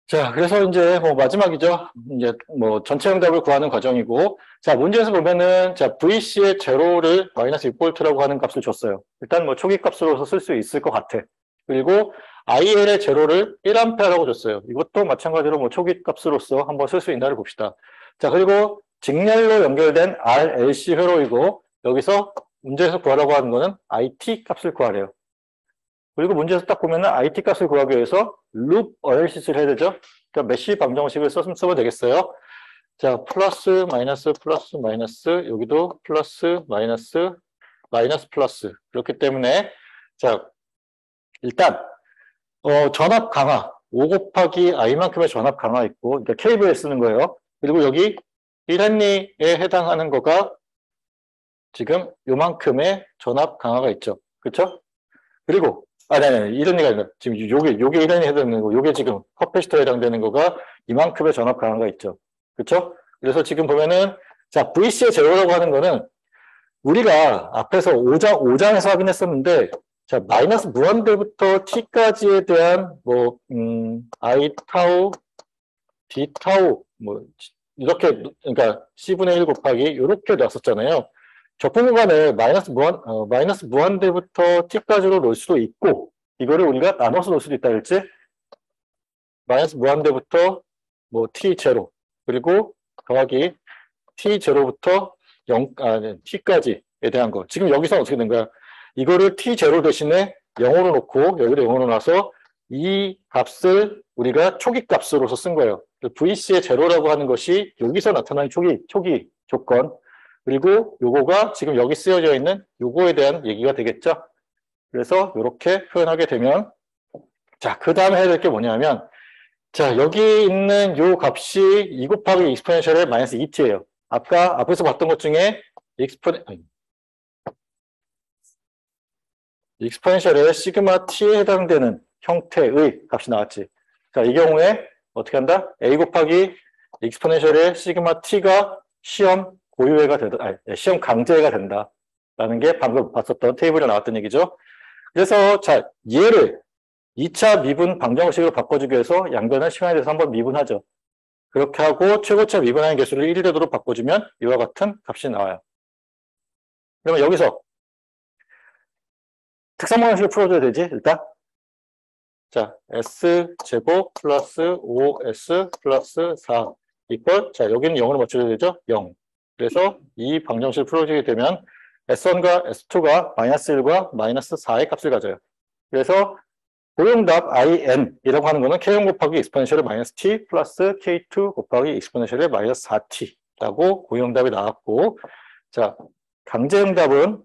자, 그래서 이제 뭐 마지막이죠. 이제 뭐 전체 응답을 구하는 과정이고, 자, 문제에서 보면은, 자, VC의 제로를 마이너스 6V라고 하는 값을 줬어요. 일단 뭐 초기 값으로서 쓸 수 있을 것 같아. 그리고 IL의 제로를 1A라고 줬어요. 이것도 마찬가지로 뭐 초기 값으로서 한번 쓸 수 있나를 봅시다. 자, 그리고 직렬로 연결된 RLC 회로이고, 여기서 문제에서 구하라고 하는 거는 IT 값을 구하래요. 그리고 문제에서 딱 보면은 IT 값을 구하기 위해서 룹 어널시스를 해야 되죠. 그러니까 메쉬 방정식을 쓰면 되겠어요. 자, 플러스, 마이너스, 여기도 플러스, 마이너스, 플러스. 그렇기 때문에, 자, 일단, 전압 강화. 5 곱하기 i만큼의 전압 강화 있고, 그러니까 KVL 쓰는 거예요. 그리고 여기 1헨리에 해당하는 거가 지금 요만큼의 전압 강화가 있죠. 그렇죠? 그리고 네, 이런 얘기가 아니라 지금 요게 1년이 해당되는 거, 요게 지금 커패시터에 해당되는 거가 이만큼의 전압 강화가 있죠. 그렇죠? 그래서 지금 보면은 자, VC의 제로라고 하는 거는 우리가 앞에서 5장에서 확인했었는데 자, 마이너스 무한대부터 t까지에 대한 뭐 i 타우, d 타우 뭐 이렇게 그러니까 c분의 1 곱하기 이렇게 놨었잖아요. 적분 구간을 마이너스 무한대부터 t까지로 놓을 수도 있고, 이거를 우리가 나눠서 놓을 수도 있다 그랬지? 마이너스 무한대부터 뭐 t0, 그리고 더하기 t0부터 t까지에 대한 거. 지금 여기서 어떻게 된 거야? 이거를 t0 대신에 0으로 놓고, 여기를 0으로 놔서 이 값을 우리가 초기 값으로서 쓴 거예요. VC의 제로라고 하는 것이 여기서 나타나는 초기 조건. 그리고 요거가 지금 여기 쓰여져 있는 요거에 대한 얘기가 되겠죠. 그래서 이렇게 표현하게 되면 자, 그 다음에 해야 될 게 뭐냐면 자, 여기 있는 요 값이 2 곱하기 익스포넨셜의 마이너스 2t예요. 아까 앞에서 봤던 것 중에 익스포넨셜의 시그마 t에 해당되는 형태의 값이 나왔지. 자, 이 경우에 어떻게 한다? a 곱하기 익스포넨셜의 시그마 t가 시험 고유해가 되다, 아니, 시험 강제해가 된다라는 게 방금 봤었던 테이블에 나왔던 얘기죠. 그래서 자, 얘를 2차 미분 방정식으로 바꿔주기 위해서 양변을 시간에 대해서 한번 미분하죠. 그렇게 하고 최고차 미분하는 개수를 1이 되도록 바꿔주면 이와 같은 값이 나와요. 그러면 여기서 특성 방식을 풀어줘야 되지, 일단. 자, S제곱 플러스 5S 플러스 4 이퀄, 자, 여기는 0으로 맞춰줘야 되죠? 0. 그래서 이 방정식을 풀어주게 되면 S1과 S2가 마이너스 1과 마이너스 4의 값을 가져요. 그래서 고용답 IN이라고 하는 거는 K1 곱하기 익스포넨셜의 마이너스 T 플러스 K2 곱하기 익스포넨셜의 마이너스 4T라고 고용답이 나왔고, 자, 강제응답은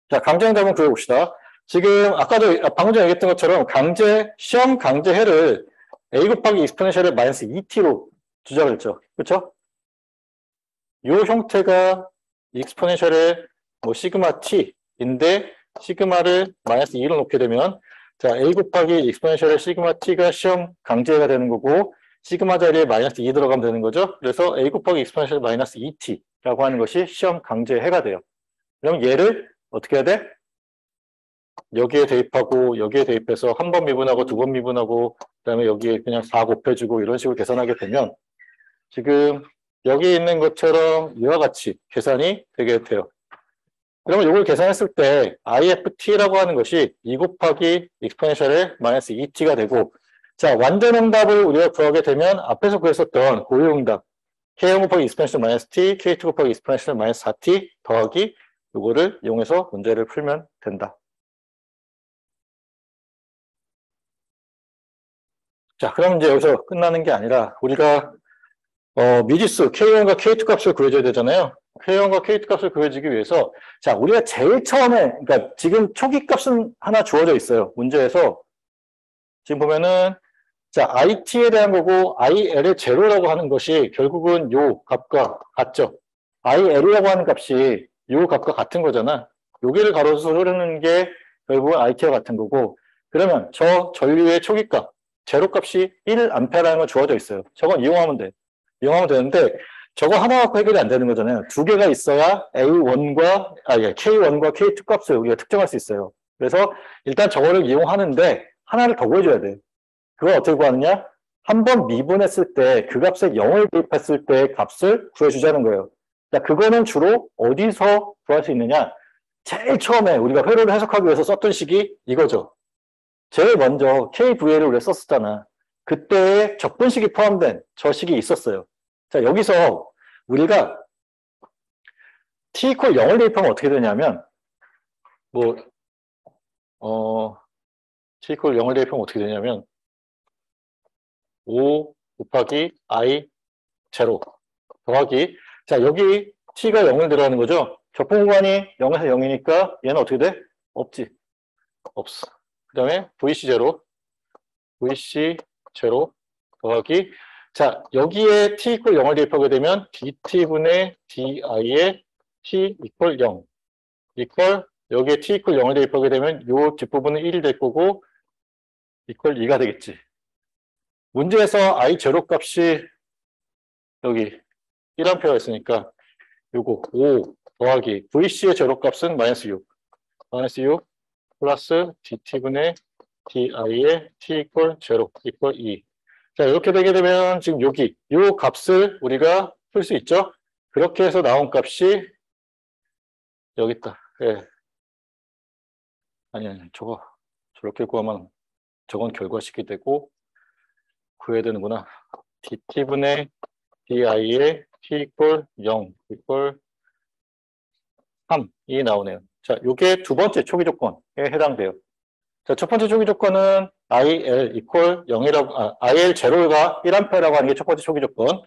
자, 강제응답은 그려봅시다. 지금 아까도 방금 전에 얘기했던 것처럼 시험 강제해를 a 곱하기 익스포넨셜의 마이너스 2t로 주자고 했죠. 그렇죠? 이 형태가 익스포넨셜의 뭐 시그마 t인데 시그마를 마이너스 2로 놓게 되면 자, a 곱하기 익스포넨셜의 시그마 t가 시험 강제가 되는 거고 시그마 자리에 마이너스 2 들어가면 되는 거죠. 그래서 a 곱하기 익스포넨셜 마이너스 2t라고 하는 것이 시험 강제해가 돼요. 그럼 얘를 어떻게 해야 돼? 여기에 대입하고 여기에 대입해서 한 번 미분하고 두 번 미분하고 그다음에 여기에 그냥 4 곱해주고 이런 식으로 계산하게 되면 지금 여기 있는 것처럼 이와 같이 계산이 되게 돼요. 그러면 이걸 계산했을 때 IFT라고 하는 것이 2 곱하기 익스포넨셜의 마이너스 2T가 되고, 자, 완전응답을 우리가 구하게 되면 앞에서 구했었던 고유응답 K1 곱하기 익스포넨셜 마이너스 T, K2 곱하기 익스포넨셜 마이너스 4T 더하기 이거를 이용해서 문제를 풀면 된다. 자, 그럼 이제 여기서 끝나는 게 아니라 우리가 미지수 K1과 K2 값을 구해줘야 되잖아요. K1과 K2 값을 구해주기 위해서 자, 우리가 제일 처음에 그러니까 지금 초기 값은 하나 주어져 있어요. 문제에서 지금 보면은 자, IT에 대한 거고 IL의 제로라고 하는 것이 결국은 요 값과 같죠. IL이라고 하는 값이 요 값과 같은 거잖아. 여기를 가로수 흐르는 게 결국은 IT와 같은 거고, 그러면 저 전류의 초기 값 제로 값이 1A라는 건 주어져 있어요. 저건 이용하면 돼. 이용하면 되는데 저거 하나 갖고 해결이 안 되는 거잖아요. 두 개가 있어야 K1과 K2 값을 우리가 특정할 수 있어요. 그래서 일단 저거를 이용하는데 하나를 더 구해줘야 돼. 그걸 어떻게 구하느냐? 한 번 미분했을 때 그 값에 0을 대입했을 때 값을 구해주자는 거예요. 자, 그거는 주로 어디서 구할 수 있느냐? 제일 처음에 우리가 회로를 해석하기 위해서 썼던 식이 이거죠. 제일 먼저 KVL을 우리가 썼었잖아. 그때의 적분식이 포함된 저 식이 있었어요. 자, 여기서 우리가 t equal 0을 대입하면 어떻게 되냐면 t equal 0을 대입하면 어떻게 되냐면 5 곱하기 i 제로 더하기 자, 여기 t가 0을 들어가는 거죠. 적분 구간이 0에서 0이니까 얘는 어떻게 돼? 없지. 없어. 그 다음에 VC0 더하기 자, 여기에 t equal 0을 대입하게 되면 dt분의 di에 t equal 0 equal 여기에 t equal 0을 대입하게 되면 이 뒷부분은 1이 될 거고 equal 2가 되겠지. 문제에서 i 제로 값이 여기 1A가 있으니까 요거 5 더하기 VC의 제로 값은 마이너스 6 플러스 dt분의 di의 t equal 0 equal 2 자, 이렇게 되게 되면 지금 여기 이 값을 우리가 풀 수 있죠. 그렇게 해서 나온 값이 여기 있다. 예. 아니 저거 저렇게 구하면 저건 결과식이 되고 구해야 되는구나. dt분의 di의 t equal 0 equal 3이 나오네요. 자, 이게 두 번째 초기 조건에 해당돼요. 자, 첫 번째 초기 조건은 IL equal 0이라고, IL 제로가 1A라고 하는 게 첫 번째 초기 조건.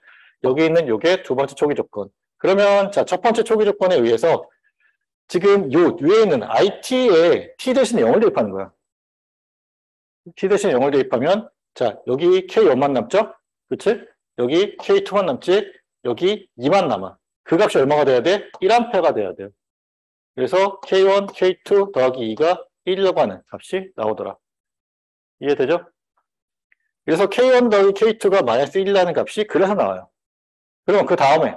여기 있는 요게 두 번째 초기 조건. 그러면, 자, 첫 번째 초기 조건에 의해서 지금 요 위에 있는 IT에 T 대신 0을 대입하는 거야. t 대신 0을 대입하면 자, 여기 k1만 남죠? 그치? 여기 k2만 남지? 여기 2만 남아. 그 값이 얼마가 돼야 돼? 1A가 돼야 돼요. 그래서 k1, k2 더하기 2가 1이라고 하는 값이 나오더라. 이해되죠? 그래서 k1 더하기 k2가 마이너스 1이라는 값이 그래서 나와요. 그러면 그 다음에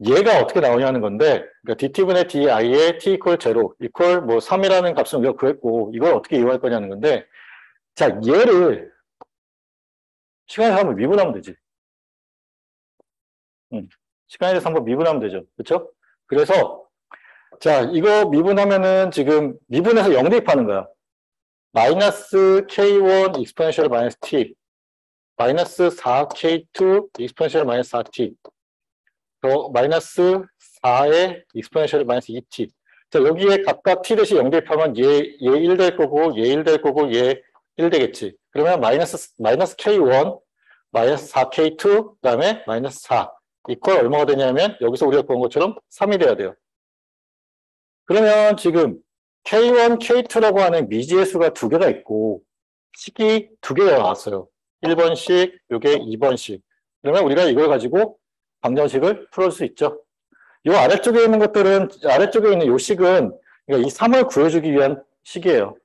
얘가 어떻게 나오냐는 건데, 그러니까 dt분의 di에 t 이퀄 0 이퀄 뭐 3이라는 값은 우리가 구했고, 이걸 어떻게 이용할 거냐는 건데, 자, 얘를 시간에서 한번 미분하면 되지. 시간에 대해서 한번 미분하면 되죠. 그렇죠? 그래서 자, 이거 미분하면은 지금 미분해서 0 대입하는 거야. 마이너스 k1 익스포넨셜 마이너스 t 마이너스 4k2 익스포넨셜 마이너스 4t 더 마이너스 4의 익스포넨셜 마이너스 2t. 자, 여기에 각각 t 대신 0 대입하면 얘 1 될 거고 얘 1 될 거고 얘 1 되겠지. 그러면 마이너스 k1 마이너스 4k2 그다음에 마이너스 4 이퀄 얼마가 되냐면 여기서 우리가 본 것처럼 3이 돼야 돼요. 그러면 지금 K1, K2라고 하는 미지의 수가 두 개가 있고 식이 두 개가 나왔어요. 1번씩, 요게 2번씩. 그러면 우리가 이걸 가지고 방정식을 풀어줄 수 있죠. 요 아래쪽에 있는 것들은, 아래쪽에 있는 요 식은 그러니까 이 3을 구해주기 위한 식이에요.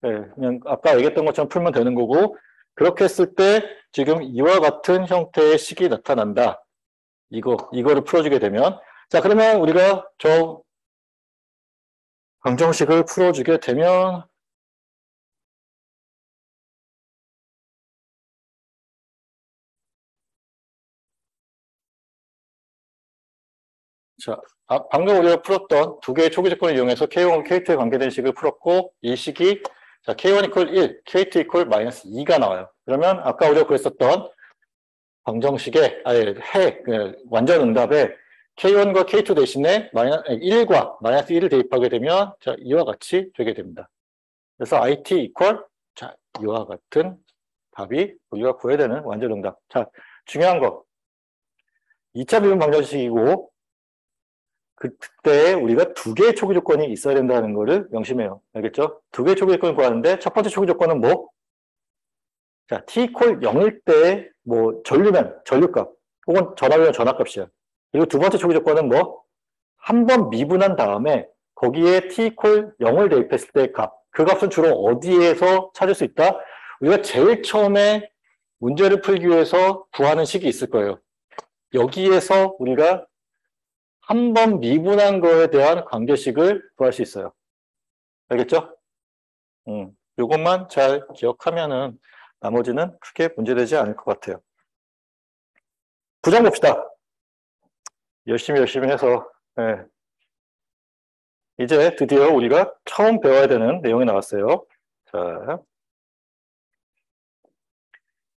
네, 그냥 아까 얘기했던 것처럼 풀면 되는 거고, 그렇게 했을 때 지금 이와 같은 형태의 식이 나타난다. 이거를 풀어주게 되면. 자, 그러면 우리가 저 방정식을 풀어주게 되면 자, 방금 우리가 풀었던 두 개의 초기 조건을 이용해서 K1, K2에 관계된 식을 풀었고 이 식이 자, K1 이퀄 1, K2 이퀄 마이너스 2가 나와요. 그러면 아까 우리가 그랬었던 방정식의 완전 응답에 K1과 K2 대신에 1과 마이너스 1을 대입하게 되면 자, 이와 같이 되게 됩니다. 그래서 IT 이퀄 자, 이와 같은 답이 우리가 구해야 되는 완전 응답. 자, 중요한 거 2차 미분 방정식이고 그때 우리가 두 개의 초기 조건이 있어야 된다는 거를 명심해요. 알겠죠? 두 개의 초기 조건을 구하는데 첫 번째 초기 조건은 뭐? 자, t 이퀄 0일 때 뭐 전류면 전류값 혹은 전압이면 전압값이야. 그리고 두 번째 초기 조건은 뭐? 한 번 미분한 다음에 거기에 t 이퀄 0을 대입했을 때 값. 그 값은 주로 어디에서 찾을 수 있다? 우리가 제일 처음에 문제를 풀기 위해서 구하는 식이 있을 거예요. 여기에서 우리가 한 번 미분한 거에 대한 관계식을 구할 수 있어요. 알겠죠? 요것만 잘 기억하면은 나머지는 크게 문제되지 않을 것 같아요. 부정 봅시다. 열심히 해서 네. 이제 드디어 우리가 처음 배워야 되는 내용이 나왔어요.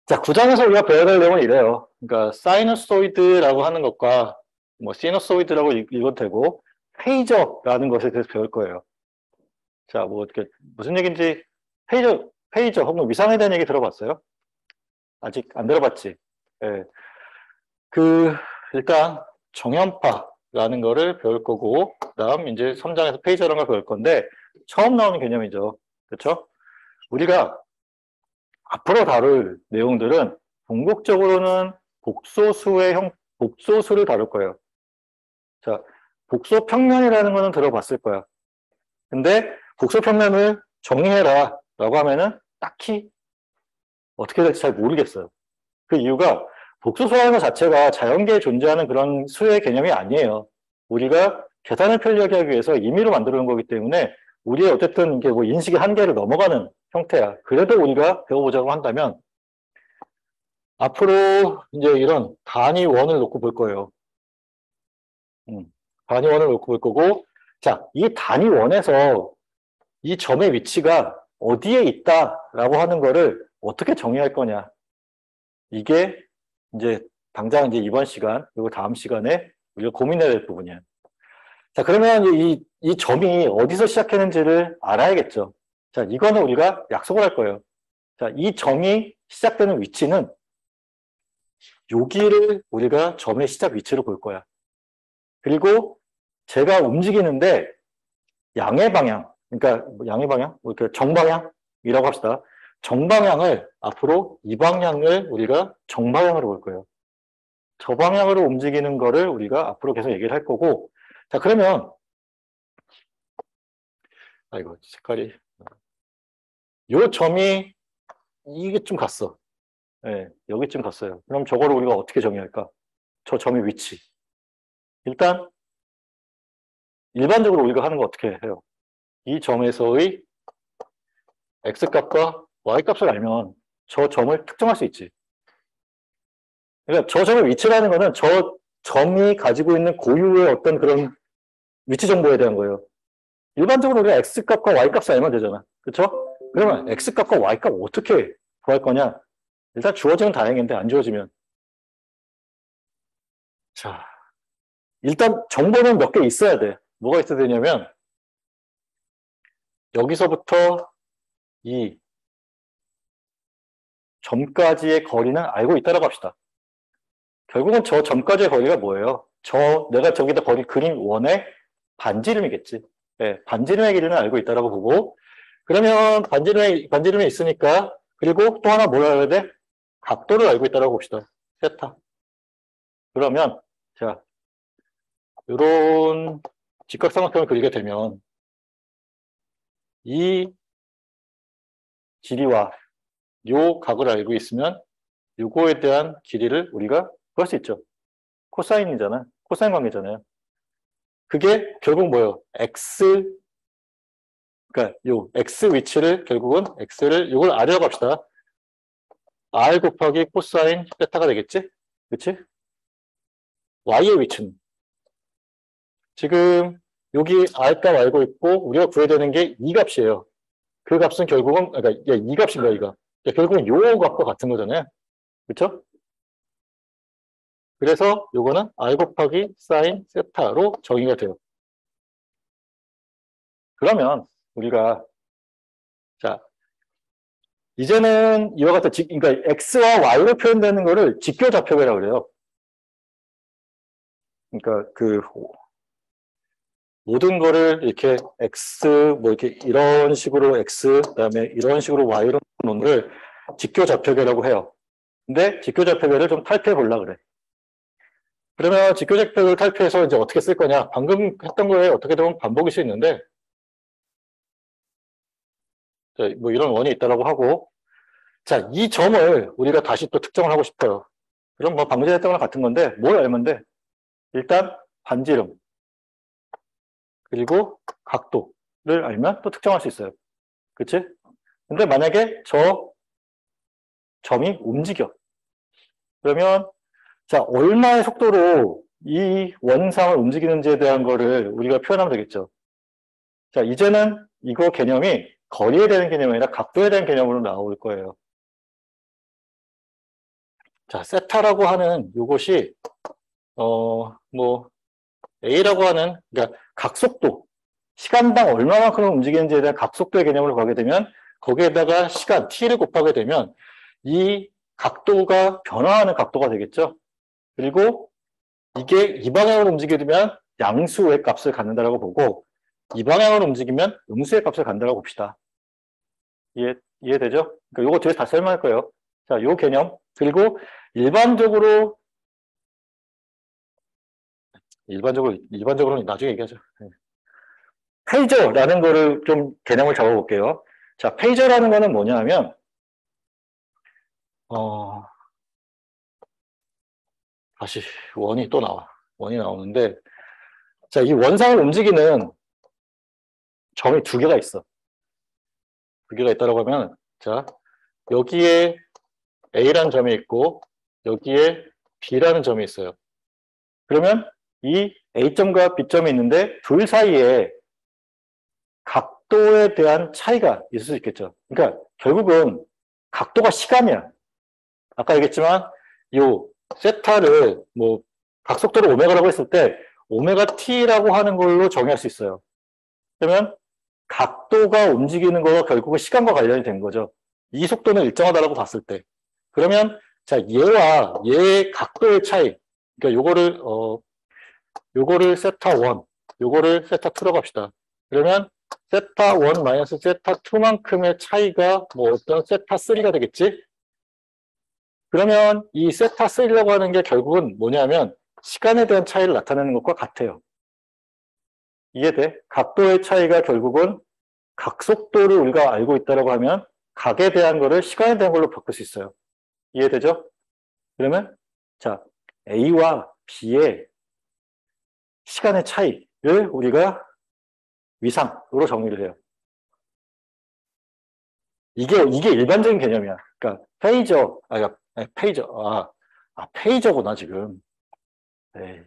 자, 9장에서 우리가 배워야 될 내용은 이래요. 그러니까 사이너소이드라고 하는 것과 뭐 시너소이드라고 읽어도 되고 페이저라는 것에 대해서 배울 거예요. 자, 뭐 어떻게 무슨 얘기인지 페이저 혹은 위상에 대한 얘기 들어봤어요? 아직 안 들어봤지? 예. 일단 정연파라는 거를 배울 거고 그다음 이제 3장에서 페이저라는 걸 배울 건데 처음 나오는 개념이죠. 그렇죠? 우리가 앞으로 다룰 내용들은 궁극적으로는 복소수를 다룰 거예요. 자, 복소평면이라는 거는 들어봤을 거야. 근데 복소평면을 정의해라 라고 하면은 딱히 어떻게 될지 잘 모르겠어요. 그 이유가 복소수라는 것 자체가 자연계에 존재하는 그런 수의 개념이 아니에요. 우리가 계산을 편리하게 하기 위해서 임의로 만들어 놓은 거기 때문에 우리의 어쨌든 이게 뭐 인식의 한계를 넘어가는 형태야. 그래도 우리가 배워보자고 한다면 앞으로 이제 이런 단위원을 놓고 볼 거예요. 단위원을 놓고 볼 거고 자, 이 단위원에서 이 점의 위치가 어디에 있다라고 하는 거를 어떻게 정의할 거냐. 이게 이제 당장 이제 이번 시간 그리고 다음 시간에 우리가 고민해야 될 부분이야. 자, 그러면 이 점이 어디서 시작했는지를 알아야겠죠. 자, 이거는 우리가 약속을 할 거예요. 자, 이 점이 시작되는 위치는 여기를 우리가 점의 시작 위치로 볼 거야. 그리고 제가 움직이는데 양의 방향, 그러니까 양의 방향, 정방향, 이라고 합시다. 정방향을 앞으로 이 방향을 우리가 정방향으로 볼 거예요. 저 방향으로 움직이는 거를 우리가 앞으로 계속 얘기를 할 거고, 자, 그러면, 아이고, 색깔이, 요 점이 이게쯤 갔어. 네, 여기쯤 갔어요. 그럼 저거를 우리가 어떻게 정의할까? 저 점의 위치. 일단, 일반적으로 우리가 하는 거 어떻게 해요? 이 점에서의 x값과 y값을 알면 저 점을 특정할 수 있지. 그러니까 저 점의 위치라는 거는 저 점이 가지고 있는 고유의 어떤 그런 위치 정보에 대한 거예요. 일반적으로 우리가 x값과 y값을 알면 되잖아. 그렇죠? 그러면 x값과 y값 어떻게 구할 거냐? 일단 주어지면 다행인데 안 주어지면. 자, 일단 정보는 몇 개 있어야 돼. 뭐가 있어야 되냐면 여기서부터 이 점까지의 거리는 알고 있다라고 합시다. 결국은 저 점까지의 거리가 뭐예요? 내가 저기다 거리 그린 원의 반지름이겠지. 네, 반지름의 길이는 알고 있다라고 보고, 그러면 반지름이 있으니까, 그리고 또 하나 뭘 알아야 돼? 각도를 알고 있다라고 봅시다. 세타. 그러면, 자, 요런 직각삼각형을 그리게 되면, 이 길이와 요 각을 알고 있으면, 요거에 대한 길이를 우리가 구할 수 있죠. 코사인이잖아. 코사인 관계잖아요. 그게 결국 뭐예요? 그러니까 요 x 위치를 결국은 x를 요걸 r이라고 합시다. r 곱하기 코사인 세타가 되겠지? 그렇지? y의 위치는 지금 여기 r값 알고 있고 우리가 구해야 되는 게 이 값이에요. 그 값은 결국은 그러니까 이 값인가 이거. 결국은 요 값과 같은 거잖아요. 그렇죠? 그래서 요거는 r 곱하기 사인 세타로 정의가 돼요. 그러면 우리가 자 이제는 이와 같은 그러니까 x와 y로 표현되는 거를 직교좌표계라고 그래요. 그러니까 그 모든 거를 이렇게 x 뭐 이렇게 이런 식으로 x 그다음에 이런 식으로 y로 놓는 걸 직교좌표계라고 해요. 근데 직교좌표계를 좀 탈피해 보려고 그래. 그러면 직교좌표계를 탈피해서 이제 어떻게 쓸 거냐? 방금 했던 거에 어떻게 보면 반복일 수 있는데 뭐 이런 원이 있다라고 하고 자, 이 점을 우리가 다시 또 특정을 하고 싶어요. 그럼 뭐 방금 했던 거랑 같은 건데 뭘 알면 돼? 일단 반지름 그리고 각도를 알면 또 특정할 수 있어요. 그치? 근데 만약에 저 점이 움직여. 그러면 자, 얼마의 속도로 이 원상을 움직이는지에 대한 거를 우리가 표현하면 되겠죠. 자, 이제는 이거 개념이 거리에 대한 개념이 아니라 각도에 대한 개념으로 나올 거예요. 자, 세타라고 하는 요것이 뭐 A라고 하는 그러니까 각속도 시간당 얼마만큼 움직이는지에 대한 각속도의 개념으로 가게 되면 거기에다가 시간 t를 곱하게 되면 이 각도가 변화하는 각도가 되겠죠. 그리고 이게 이 방향으로 움직이면 양수의 값을 갖는다라고 보고 이 방향으로 움직이면 음수의 값을 갖는다라고 봅시다. 이해되죠? 그러니까 요거 뒤에 다 설명할 거예요. 자, 요 개념 그리고 일반적으로는 나중에 얘기하죠. 페이저라는 거를 좀 개념을 잡아볼게요. 자, 페이저라는 거는 뭐냐 하면, 다시 원이 또 나와. 원이 나오는데, 자, 이 원상을 움직이는 점이 두 개가 있어. 두 개가 있다고 하면, 자, 여기에 A라는 점이 있고, 여기에 B라는 점이 있어요. 그러면 이 A점과 B점이 있는데, 둘 사이에 각도에 대한 차이가 있을 수 있겠죠. 그러니까 결국은 각도가 시간이야. 아까 얘기했지만 요 세타를 뭐 각속도를 오메가라고 했을 때 오메가 t라고 하는 걸로 정의할 수 있어요. 그러면 각도가 움직이는 거가 결국은 시간과 관련이 된 거죠. 이 속도는 일정하다라고 봤을 때. 그러면 자 얘와 얘의 각도의 차이. 그러니까 요거를 세타 1, 요거를 세타 2라고 합시다. 그러면 세타 1 마이너스 세타 2만큼의 차이가 뭐 어떤 세타 3가 되겠지? 그러면 이 세타 3라고 하는 게 결국은 뭐냐면 시간에 대한 차이를 나타내는 것과 같아요. 이해돼? 각도의 차이가 결국은 각속도를 우리가 알고 있다고 하면 각에 대한 거를 시간에 대한 걸로 바꿀 수 있어요. 이해되죠? 그러면 자, A와 B의 시간의 차이를 우리가 위상으로 정의를 해요. 이게 일반적인 개념이야. 그러니까 페이저, 페이저구나 지금. 네.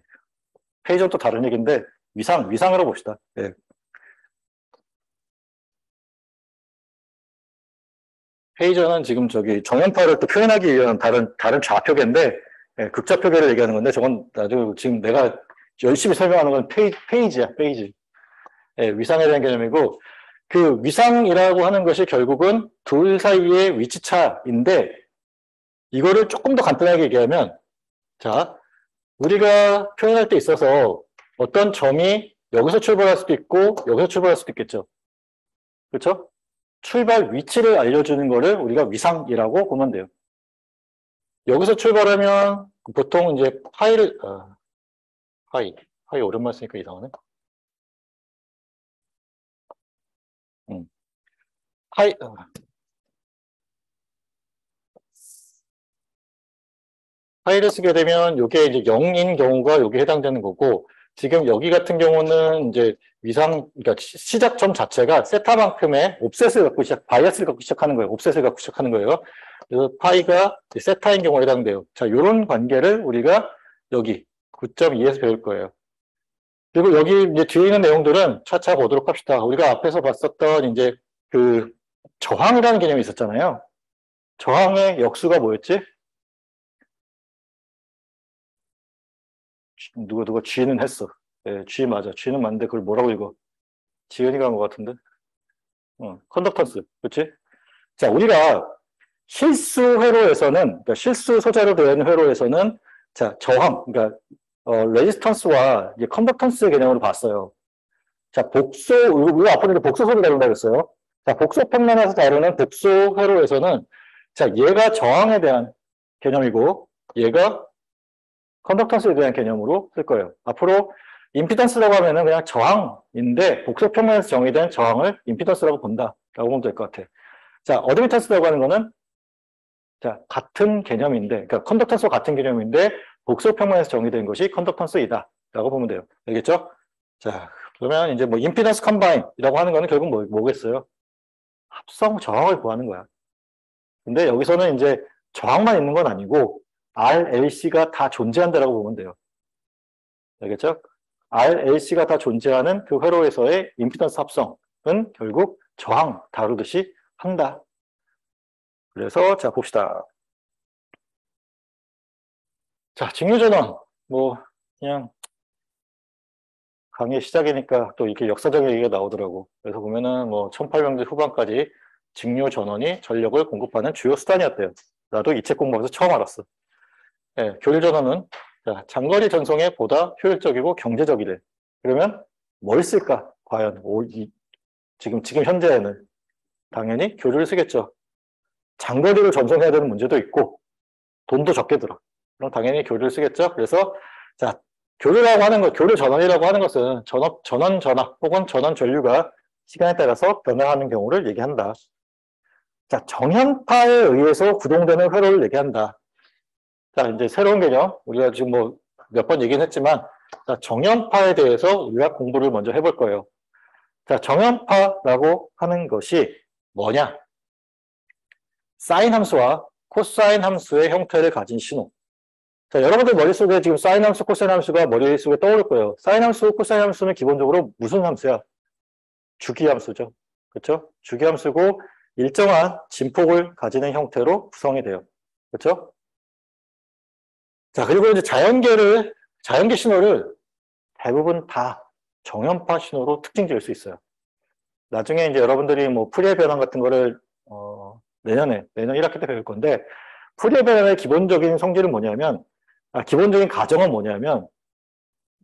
페이저는 또 다른 얘기인데 위상으로 봅시다. 네. 페이저는 지금 저기 정연파를 또 표현하기 위한 다른 좌표계인데 네, 극좌표계를 얘기하는 건데 저건 나중에 지금 내가 열심히 설명하는 건 페이지야, 페이지. 네, 위상에 대한 개념이고 그 위상이라고 하는 것이 결국은 둘 사이의 위치차인데 이거를 조금 더 간단하게 얘기하면 자, 우리가 표현할 때 있어서 어떤 점이 여기서 출발할 수도 있고 여기서 출발할 수도 있겠죠. 그렇죠? 출발 위치를 알려주는 거를 우리가 위상이라고 보면 돼요. 여기서 출발하면 보통 이제 파이 오랜만에 쓰니까 이상하네. 파이를 쓰게 되면 이게 이제 0인 경우가 여기 해당되는 거고 지금 여기 같은 경우는 이제 그러니까 시작점 자체가 세타만큼의 옵셋을 갖고 바이어스를 갖고 시작하는 거예요. 옵셋을 갖고 시작하는 거예요. 그래서 파이가 세타인 경우에 해당돼요. 자, 이런 관계를 우리가 여기 9.2에서 배울 거예요. 그리고 여기 이제 뒤에 있는 내용들은 차차 보도록 합시다. 우리가 앞에서 봤었던 이제 그 저항이라는 개념이 있었잖아요. 저항의 역수가 뭐였지? 누가 G는 했어. 네, G 맞아. G는 맞는데 그걸 뭐라고 읽어? 지은이가 한 것 같은데? 컨덕턴스. 그렇지? 자, 우리가 실수 회로에서는, 그러니까 실수 소재로 되어 있는 회로에서는 자, 저항, 그러니까 레지스턴스와 이제 컨덕턴스의 개념으로 봤어요. 자, 우리가 앞으로 복소 소를 다룬다 그랬어요. 자, 복소 평면에서 다루는 복소 회로에서는 자, 얘가 저항에 대한 개념이고 얘가 컨덕턴스에 대한 개념으로 쓸 거예요. 앞으로 임피던스라고 하면은 그냥 저항인데 복소 평면에서 정의된 저항을 임피던스라고 본다라고 보면 될 것 같아. 자, 어드미턴스라고 하는 거는 자, 같은 개념인데, 그러니까 컨덕턴스와 같은 개념인데 복소 평면에서 정의된 것이 컨덕턴스이다라고 보면 돼요. 알겠죠? 자, 그러면 이제 뭐 임피던스 컴바인이라고 하는 거는 결국 뭐겠어요? 합성 저항을 구하는 거야. 근데 여기서는 이제 저항만 있는 건 아니고 RLC가 다 존재한다라고 보면 돼요. 알겠죠? RLC가 다 존재하는 그 회로에서의 임피던스 합성은 결국 저항 다루듯이 한다. 그래서 자 봅시다. 자, 직류전원 뭐 그냥 강의 시작이니까 또 이렇게 역사적인 얘기가 나오더라고. 그래서 보면은 뭐 1800년대 후반까지 직류 전원이 전력을 공급하는 주요 수단이었대요. 나도 이 책 공부하면서 처음 알았어. 네, 교류 전원은 자, 장거리 전송에 보다 효율적이고 경제적이래. 그러면 뭘 쓸까? 과연 지금 현재에는 당연히 교류를 쓰겠죠. 장거리를 전송해야 되는 문제도 있고 돈도 적게 들어. 그럼 당연히 교류를 쓰겠죠. 그래서 자, 교류라고 하는 것, 교류 전원이라고 하는 것은 전원 전압 혹은 전원 전류가 시간에 따라서 변화하는 경우를 얘기한다. 자, 정현파에 의해서 구동되는 회로를 얘기한다. 자, 이제 새로운 개념. 우리가 지금 뭐 몇 번 얘기는 했지만, 자, 정현파에 대해서 우리가 공부를 먼저 해볼 거예요. 자, 정현파라고 하는 것이 뭐냐? 사인 함수와 코사인 함수의 형태를 가진 신호. 자, 여러분들 머릿속에 지금 사인 함수, 코사인 함수가 머릿속에 떠오를 거예요. 사인 함수, 코사인 함수는 기본적으로 무슨 함수야? 주기 함수죠. 그렇죠? 주기 함수고 일정한 진폭을 가지는 형태로 구성이 돼요. 그렇죠? 자, 그리고 이제 자연계 신호를 대부분 다 정연파 신호로 특징 지을 수 있어요. 나중에 이제 여러분들이 뭐 푸리에 변환 같은 거를 내년 1학기 때 배울 건데 푸리에 변환의 기본적인 성질은 뭐냐면 기본적인 가정은 뭐냐면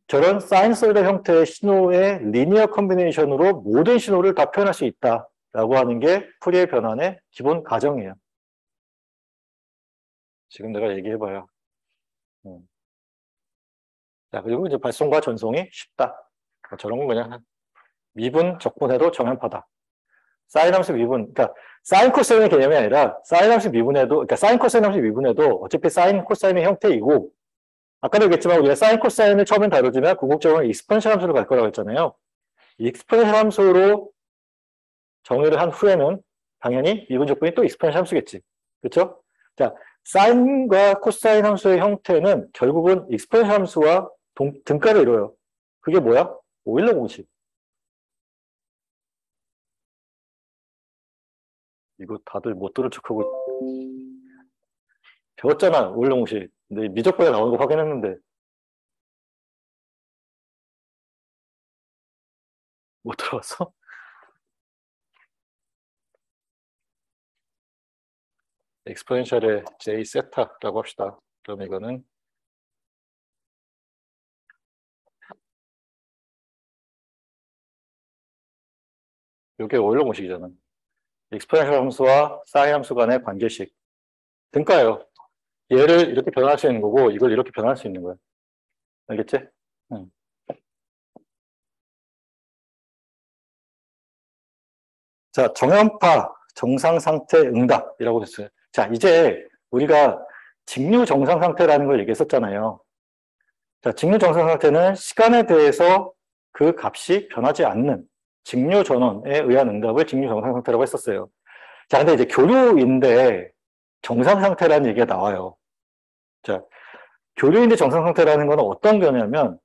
저런 사이너소이드 형태의 신호의 리니어 컨비네이션으로 모든 신호를 다 표현할 수 있다라고 하는 게 푸리에 변환의 기본 가정이에요. 지금 내가 얘기해봐요. 자, 그리고 이제 발송과 전송이 쉽다. 저런 건 그냥 미분 적분해도 정연파다. 사인 함수 미분, 그러니까 사인 코사인의 개념이 아니라 사인 함수 미분해도, 그러니까 사인 코사인 함수 미분해도 어차피 사인 코사인의 형태이고, 아까도 얘기했지만 우리가 사인 코사인을 처음엔 다루지만 궁극적으로 익스포넨셜 함수로 갈 거라고 했잖아요. 익스포넨셜 함수로 정의를 한 후에는 당연히 미분 적분이 또 익스포넨셜 함수겠지. 그렇죠? 자, 사인과 코사인 함수의 형태는 결국은 익스포넨셜 함수와 등가를 이뤄요. 그게 뭐야? 오일러 공식. 이거 다들 못 들은 척하고 배웠잖아, 오일러 공식. 근데 미적분에 나오는 거 확인했는데 못 들어봤어? 엑스포넨셜의 j 세타라고 합시다. 그럼 이거는 이게 오일러 공식이잖아. 익스포넨셜 함수와 사인 함수 간의 관계식. 등가예요. 얘를 이렇게 변화할 수 있는 거고 이걸 이렇게 변화할 수 있는 거야. 알겠지? 응. 자, 정연파 정상 상태 응답이라고 했어요. 자, 이제 우리가 직류 정상 상태라는 걸 얘기했었잖아요. 자, 직류 정상 상태는 시간에 대해서 그 값이 변하지 않는 직류 전원에 의한 응답을 직류 정상 상태라고 했었어요. 자, 근데 이제 교류인데 정상 상태라는 얘기가 나와요. 자, 교류인데 정상 상태라는 건 어떤 거냐면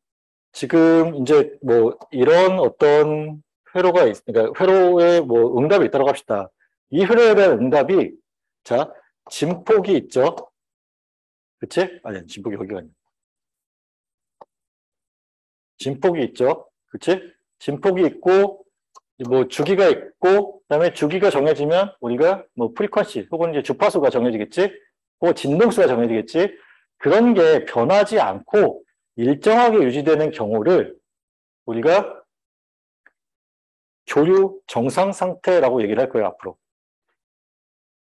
지금 이제 뭐 이런 어떤 회로가 그러니까 회로에 뭐 응답이 있다고 합시다. 이 회로에 대한 응답이 자, 진폭이 있죠. 그치? 아니, 진폭이 여기가 아니야. 진폭이 있죠. 그치? 진폭이 있고 뭐 주기가 있고 그다음에 주기가 정해지면 우리가 뭐 프리퀀시 혹은 이제 주파수가 정해지겠지. 혹은 진동수가 정해지겠지. 그런 게 변하지 않고 일정하게 유지되는 경우를 우리가 교류 정상 상태라고 얘기를 할 거예요, 앞으로.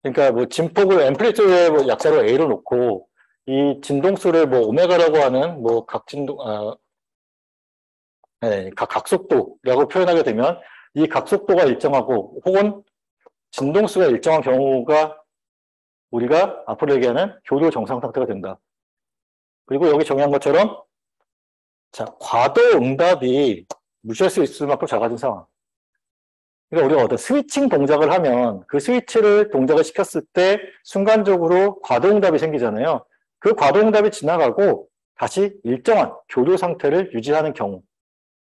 그러니까 뭐 진폭을 앰플리튜드의 뭐 약자로 A로 놓고 이 진동수를 뭐 오메가라고 하는 뭐 각속도라고 표현하게 되면 이 각속도가 일정하고 혹은 진동수가 일정한 경우가 우리가 앞으로 얘기하는 교류 정상 상태가 된다. 그리고 여기 정의한 것처럼 자, 과도 응답이 무시할 수 있을 만큼 작아진 상황. 그러니까 우리가 어떤 스위칭 동작을 하면 그 스위치를 동작을 시켰을 때 순간적으로 과도응답이 생기잖아요. 그 과도응답이 지나가고 다시 일정한 교류 상태를 유지하는 경우.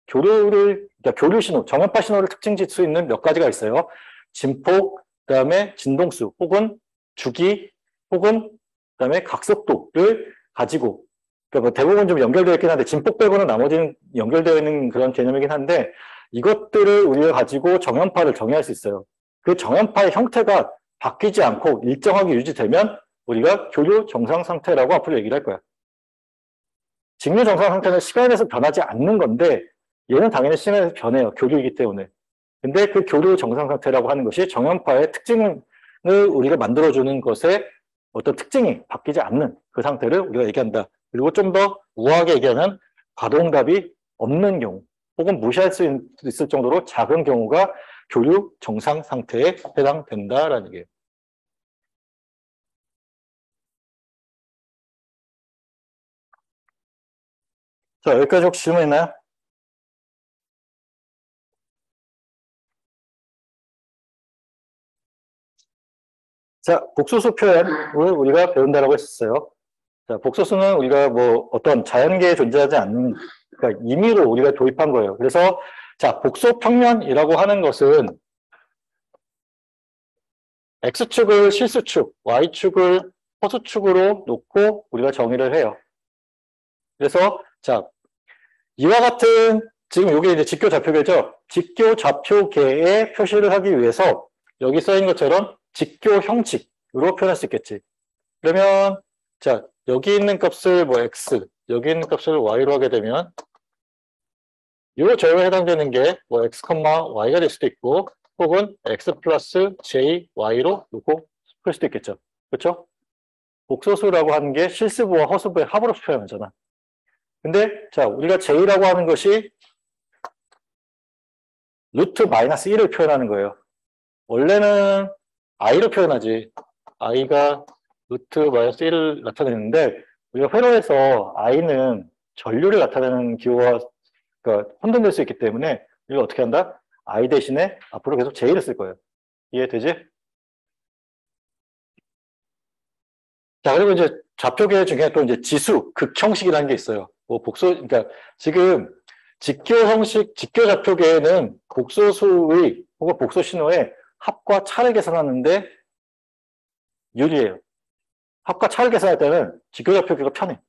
그러니까 교류 신호, 정연파 신호를 특징질 수 있는 몇 가지가 있어요. 진폭, 그다음에 진동수, 혹은 주기, 혹은 그다음에 각속도를 가지고, 그러니까 뭐 대부분 좀 연결되어 있긴 한데 진폭 빼고는 나머지는 연결되어 있는 그런 개념이긴 한데 이것들을 우리가 가지고 정연파를 정의할 수 있어요. 그 정연파의 형태가 바뀌지 않고 일정하게 유지되면 우리가 교류 정상 상태라고 앞으로 얘기를 할 거야. 직류 정상 상태는 시간에서 변하지 않는 건데 얘는 당연히 시간에서 변해요. 교류이기 때문에. 근데 그 교류 정상 상태라고 하는 것이 정연파의 특징을 우리가 만들어주는 것에 어떤 특징이 바뀌지 않는 그 상태를 우리가 얘기한다. 그리고 좀 더 우아하게 얘기하면 과도응답이 없는 경우 혹은 무시할 수 있을 정도로 작은 경우가 교류 정상 상태에 해당된다라는 얘기예요. 자, 여기까지 혹시 질문 있나요? 자, 복소수 표현을 우리가 배운다라고 했었어요. 자, 복소수는 우리가 뭐 어떤 자연계에 존재하지 않는, 그러니까 임의로 우리가 도입한 거예요. 그래서 자, 복소 평면이라고 하는 것은 X축을 실수축, Y축을 허수축으로 놓고 우리가 정의를 해요. 그래서 자, 이와 같은 지금 이게 이제 직교 좌표계죠. 직교 좌표계의 표시를 하기 위해서 여기 써있는 것처럼 직교 형식으로 표현할 수 있겠지. 그러면 자, 여기 있는 값을 뭐 x, 여기 있는 값을 y로 하게 되면 요 절에 해당되는 게 뭐 x, y가 될 수도 있고 혹은 x 플러스 j, y로 놓고 풀 수도 있겠죠. 그렇죠? 복소수라고 하는 게 실수부와 허수부의 합으로 표현하잖아. 근데 자 우리가 j라고 하는 것이 루트 마이너스 1을 표현하는 거예요. 원래는 i로 표현하지. i가 루트 마이너스 1을 나타내는데 우리가 회로에서 i는 전류를 나타내는 기호가 그러니까 혼동될 수 있기 때문에 우리가 어떻게 한다? i 대신에 앞으로 계속 j를 쓸 거예요. 이해되지? 자, 그리고 이제 좌표계 중에 또 이제 지수, 극형식이라는 게 있어요. 뭐 그러니까 지금 직교 형식, 직교 좌표계에는 복소수의 혹은 복소 신호의 합과 차를 계산하는데 유리해요. 합과 차를 계산할 때는 직교 좌표계가 편해.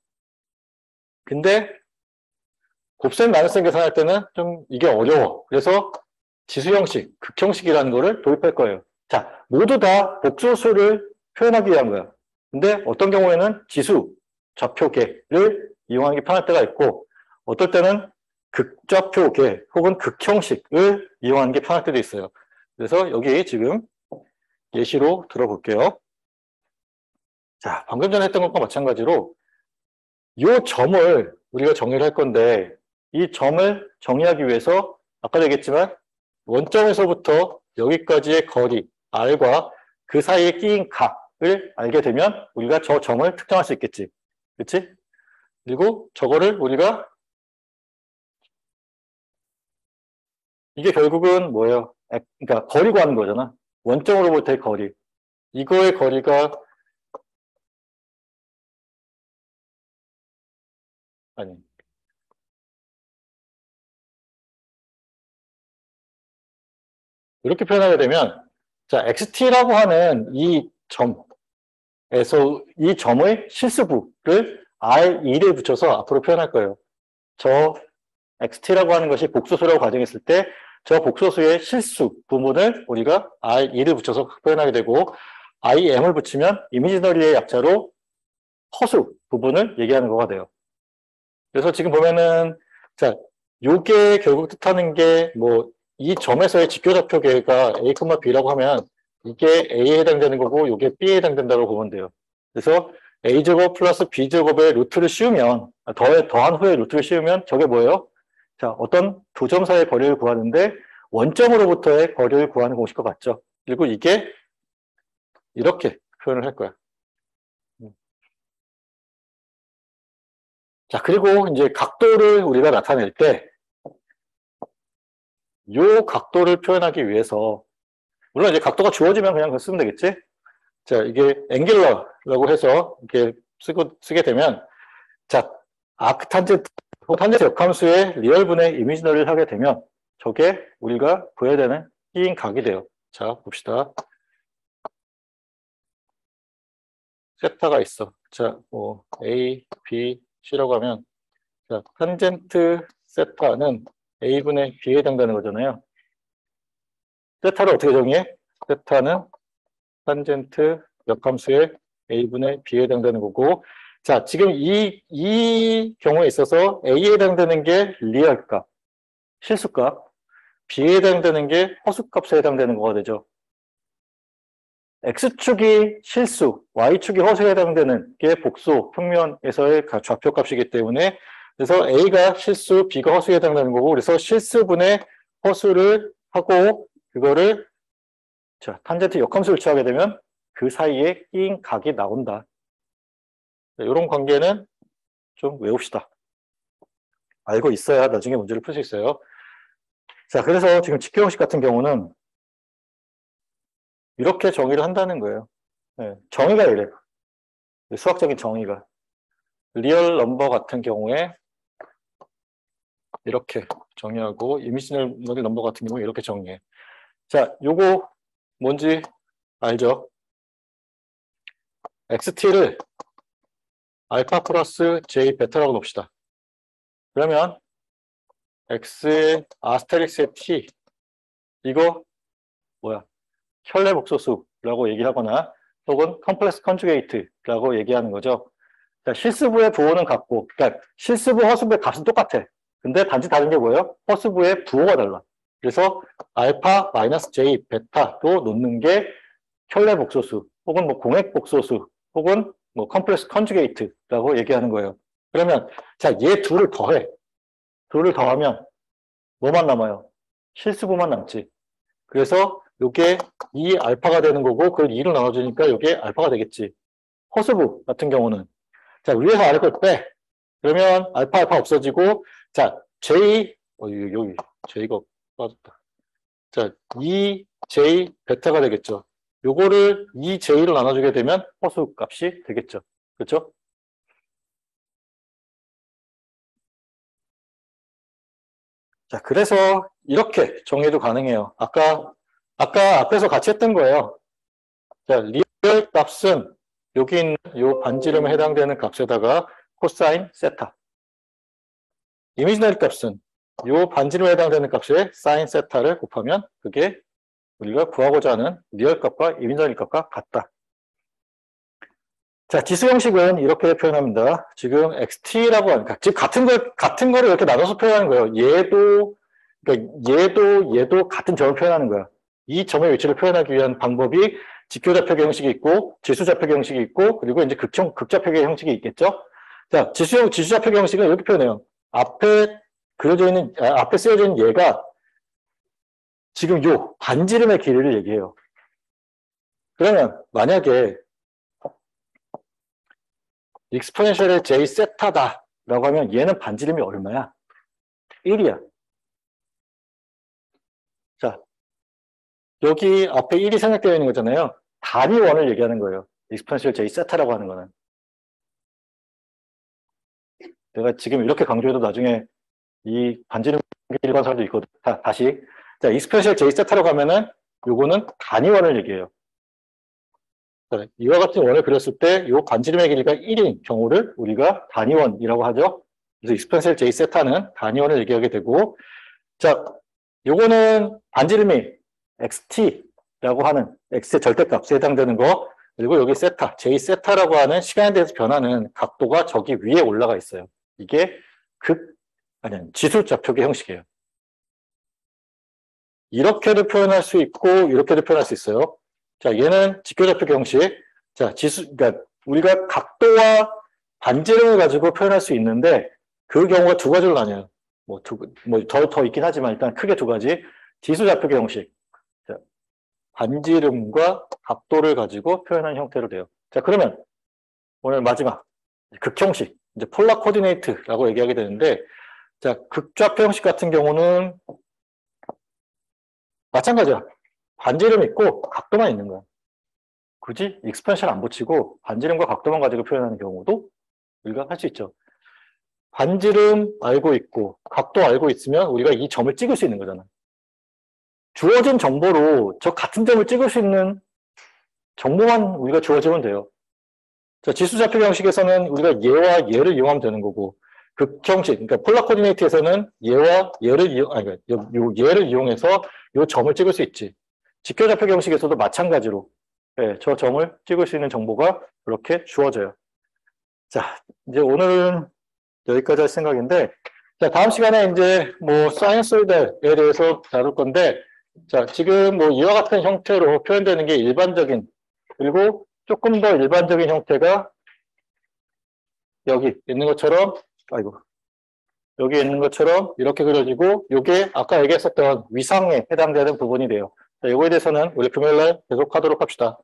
근데 곱셈 마이너스셈 계산할 때는 좀 이게 어려워. 그래서 지수 형식, 극형식이라는 거를 도입할 거예요. 자, 모두 다 복소수를 표현하기 위한 거야. 근데 어떤 경우에는 지수, 좌표계를 이용하는 게 편할 때가 있고 어떨 때는 극좌표계 혹은 극형식을 이용하는 게 편할 때도 있어요. 그래서 여기 지금 예시로 들어볼게요. 자, 방금 전에 했던 것과 마찬가지로 이 점을 우리가 정의를 할 건데 이 점을 정의하기 위해서 아까 얘기했지만 원점에서부터 여기까지의 거리 r과 그 사이에 끼인 각을 알게 되면 우리가 저 점을 특정할 수 있겠지. 그렇지? 그리고 저거를 우리가 이게 결국은 뭐예요? 그러니까 거리 구하는 거잖아. 원점으로부터의 거리. 이거의 거리가 아니 이렇게 표현하게 되면 자 xt라고 하는 이 점에서 이 점의 실수부를 r2를 붙여서 앞으로 표현할 거예요. 저 xt라고 하는 것이 복소수라고 가정했을 때 저 복소수의 실수 부분을 우리가 r2를 붙여서 표현하게 되고 im을 붙이면 이미지너리의 약자로 허수 부분을 얘기하는 거가 돼요. 그래서 지금 보면은 자 요게 결국 뜻하는 게 뭐 이 점에서의 직교좌표계가 a, b라고 하면 이게 a에 해당되는 거고 요게 b에 해당된다고 보면 돼요. 그래서 a제곱 플러스 b제곱의 루트를 씌우면 더한 후에 루트를 씌우면 저게 뭐예요? 자 어떤 두 점 사이의 거리를 구하는데 원점으로부터의 거리를 구하는 공식과 같죠. 그리고 이게 이렇게 표현을 할 거야. 자 그리고 이제 각도를 우리가 나타낼 때 이 각도를 표현하기 위해서 물론 이제 각도가 주어지면 그냥 그거 쓰면 되겠지. 자 이게 앵귤러라고 해서 이렇게 쓰게 되면 자 아크탄젠트 탄젠트 역함수의 리얼분의 이미지너리를 하게 되면 저게 우리가 구해야 되는 E인 각이 돼요. 자 봅시다. 세타가 있어. 자 뭐 A, B, C라고 하면 자 탄젠트 세타는 A분의 B에 해당되는 거잖아요. 세타를 어떻게 정의해? 세타는 탄젠트 역함수의 A분의 B에 해당되는 거고 자 지금 이 경우에 있어서 A에 해당되는 게 리얼값, 실수값, B에 해당되는 게 허수값에 해당되는 거가 되죠. X축이 실수, Y축이 허수에 해당되는 게 복수, 평면에서의 좌표값이기 때문에 그래서 A가 실수, B가 허수에 해당되는 거고 그래서 실수분의 허수를 하고 그거를 자 탄젠트 역함수를 취하게 되면 그 사이에 끼인 각이 나온다. 이런 관계는 좀 외웁시다. 알고 있어야 나중에 문제를 풀 수 있어요. 자, 그래서 지금 직교 형식 같은 경우는 이렇게 정의를 한다는 거예요. 네, 정의가 이래. 수학적인 정의가. 리얼 넘버 같은 경우에 이렇게 정의하고 이미지너리 넘버 같은 경우에 이렇게 정의해. 자, 요거 뭔지 알죠? xt를 알파 플러스 j 베타라고 놓읍시다. 그러면 x의 아스테릭스의 t 이거 뭐야? 혈내 복소수라고 얘기하거나 혹은 컴플렉스 컨주게이트라고 얘기하는 거죠. 자, 실수부의 부호는 같고 그러니까 실수부 허수부의 값은 똑같아. 근데 단지 다른 게 뭐예요? 허스부의 부호가 달라. 그래서 알파 마이너스 J 베타로 놓는 게 켤레 복소수 혹은 뭐 공액 복소수 혹은 뭐 컴플렉스 컨주게이트라고 얘기하는 거예요. 그러면 자, 얘 둘을 더해. 둘을 더하면 뭐만 남아요? 실수부만 남지. 그래서 요게 2 알파가 되는 거고 그걸 2로 나눠주니까 요게 알파가 되겠지. 허스부 같은 경우는 자, 위에서 아래 걸 빼. 그러면 알파 없어지고 자, J 여기 J가 빠졌다. 자, 2J 베타가 되겠죠. 요거를 2J로 나눠주게 되면 허수 값이 되겠죠. 그렇죠? 자, 그래서 이렇게 정의도 가능해요. 아까 앞에서 같이 했던 거예요. 자, 리얼 값은 여기 있는 요 반지름에 해당되는 값에다가 코사인 세타. 이미지너리 값은 요 반지름에 해당되는 값에 사인 세타를 곱하면 그게 우리가 구하고자 하는 리얼 값과 이미지너리 값과 같다. 자, 지수 형식은 이렇게 표현합니다. 지금 XT라고 하니까 지금 같은 거를 이렇게 나눠서 표현하는 거예요. 그러니까 얘도 같은 점을 표현하는 거야. 이 점의 위치를 표현하기 위한 방법이 직교좌표계 형식이 있고 지수좌표계 형식이 있고 그리고 이제 극좌표계 형식이 있겠죠. 자, 지수좌표계 형식은 이렇게 표현해요. 앞에 쓰여져 있는 얘가 지금 요 반지름의 길이를 얘기해요. 그러면 만약에 익스포넨셜의 J 세타다라고 하면 얘는 반지름이 얼마야? 1이야. 자, 여기 앞에 1이 생략되어 있는 거잖아요. 단위원을 얘기하는 거예요. 익스포넨셜 J 세타라고 하는 거는. 내가 지금 이렇게 강조해도 나중에 이 반지름 길이라는 사람도 있거든. 다시. 자, 익스포넨셜 J 세타라고 하면은 요거는 단위원을 얘기해요. 자, 이와 같은 원을 그렸을 때 이 반지름의 길이가 1인 경우를 우리가 단위원이라고 하죠. 그래서 익스포넨셜 J 세타는 단위원을 얘기하게 되고, 자, 요거는 반지름이 XT라고 하는 X의 절대값에 해당되는 거, 그리고 여기 세타, J 세타라고 하는 시간에 대해서 변하는 각도가 저기 위에 올라가 있어요. 이게 지수좌표계 형식이에요. 이렇게도 표현할 수 있고, 이렇게도 표현할 수 있어요. 자, 얘는 직교좌표계 형식. 자, 그러니까 우리가 각도와 반지름을 가지고 표현할 수 있는데, 그 경우가 두 가지로 나뉘어요. 더 있긴 하지만 일단 크게 두 가지. 지수좌표계 형식. 자, 반지름과 각도를 가지고 표현하는 형태로 돼요. 자, 그러면 오늘 마지막 극형식. 이제 폴라 코디네이트라고 얘기하게 되는데, 자, 극좌표 형식 같은 경우는 마찬가지야. 반지름 있고 각도만 있는 거야. 굳이 익스펜션 안 붙이고 반지름과 각도만 가지고 표현하는 경우도 우리가 할 수 있죠. 반지름 알고 있고 각도 알고 있으면 우리가 이 점을 찍을 수 있는 거잖아. 주어진 정보로 저 같은 점을 찍을 수 있는 정보만 우리가 주어지면 돼요. 자, 지수좌표 형식에서는 우리가 얘와 얘를 이용하면 되는 거고, 극형식, 그러니까 폴라 코디네이트에서는 얘와 얘를 얘를 이용해서 이 점을 찍을 수 있지. 직교좌표 형식에서도 마찬가지로 저 점을 찍을 수 있는 정보가 그렇게 주어져요. 자, 이제 오늘은 여기까지 할 생각인데, 자, 다음 시간에 이제 뭐 사이너소이드에 대해서 다룰 건데, 자, 지금 뭐 이와 같은 형태로 표현되는 게 일반적인, 그리고 조금 더 일반적인 형태가 여기 있는 것처럼, 여기 있는 것처럼 이렇게 그려지고, 이게 아까 얘기했었던 위상에 해당되는 부분이 돼요. 자, 이거에 대해서는 우리 금요일날 계속 하도록 합시다.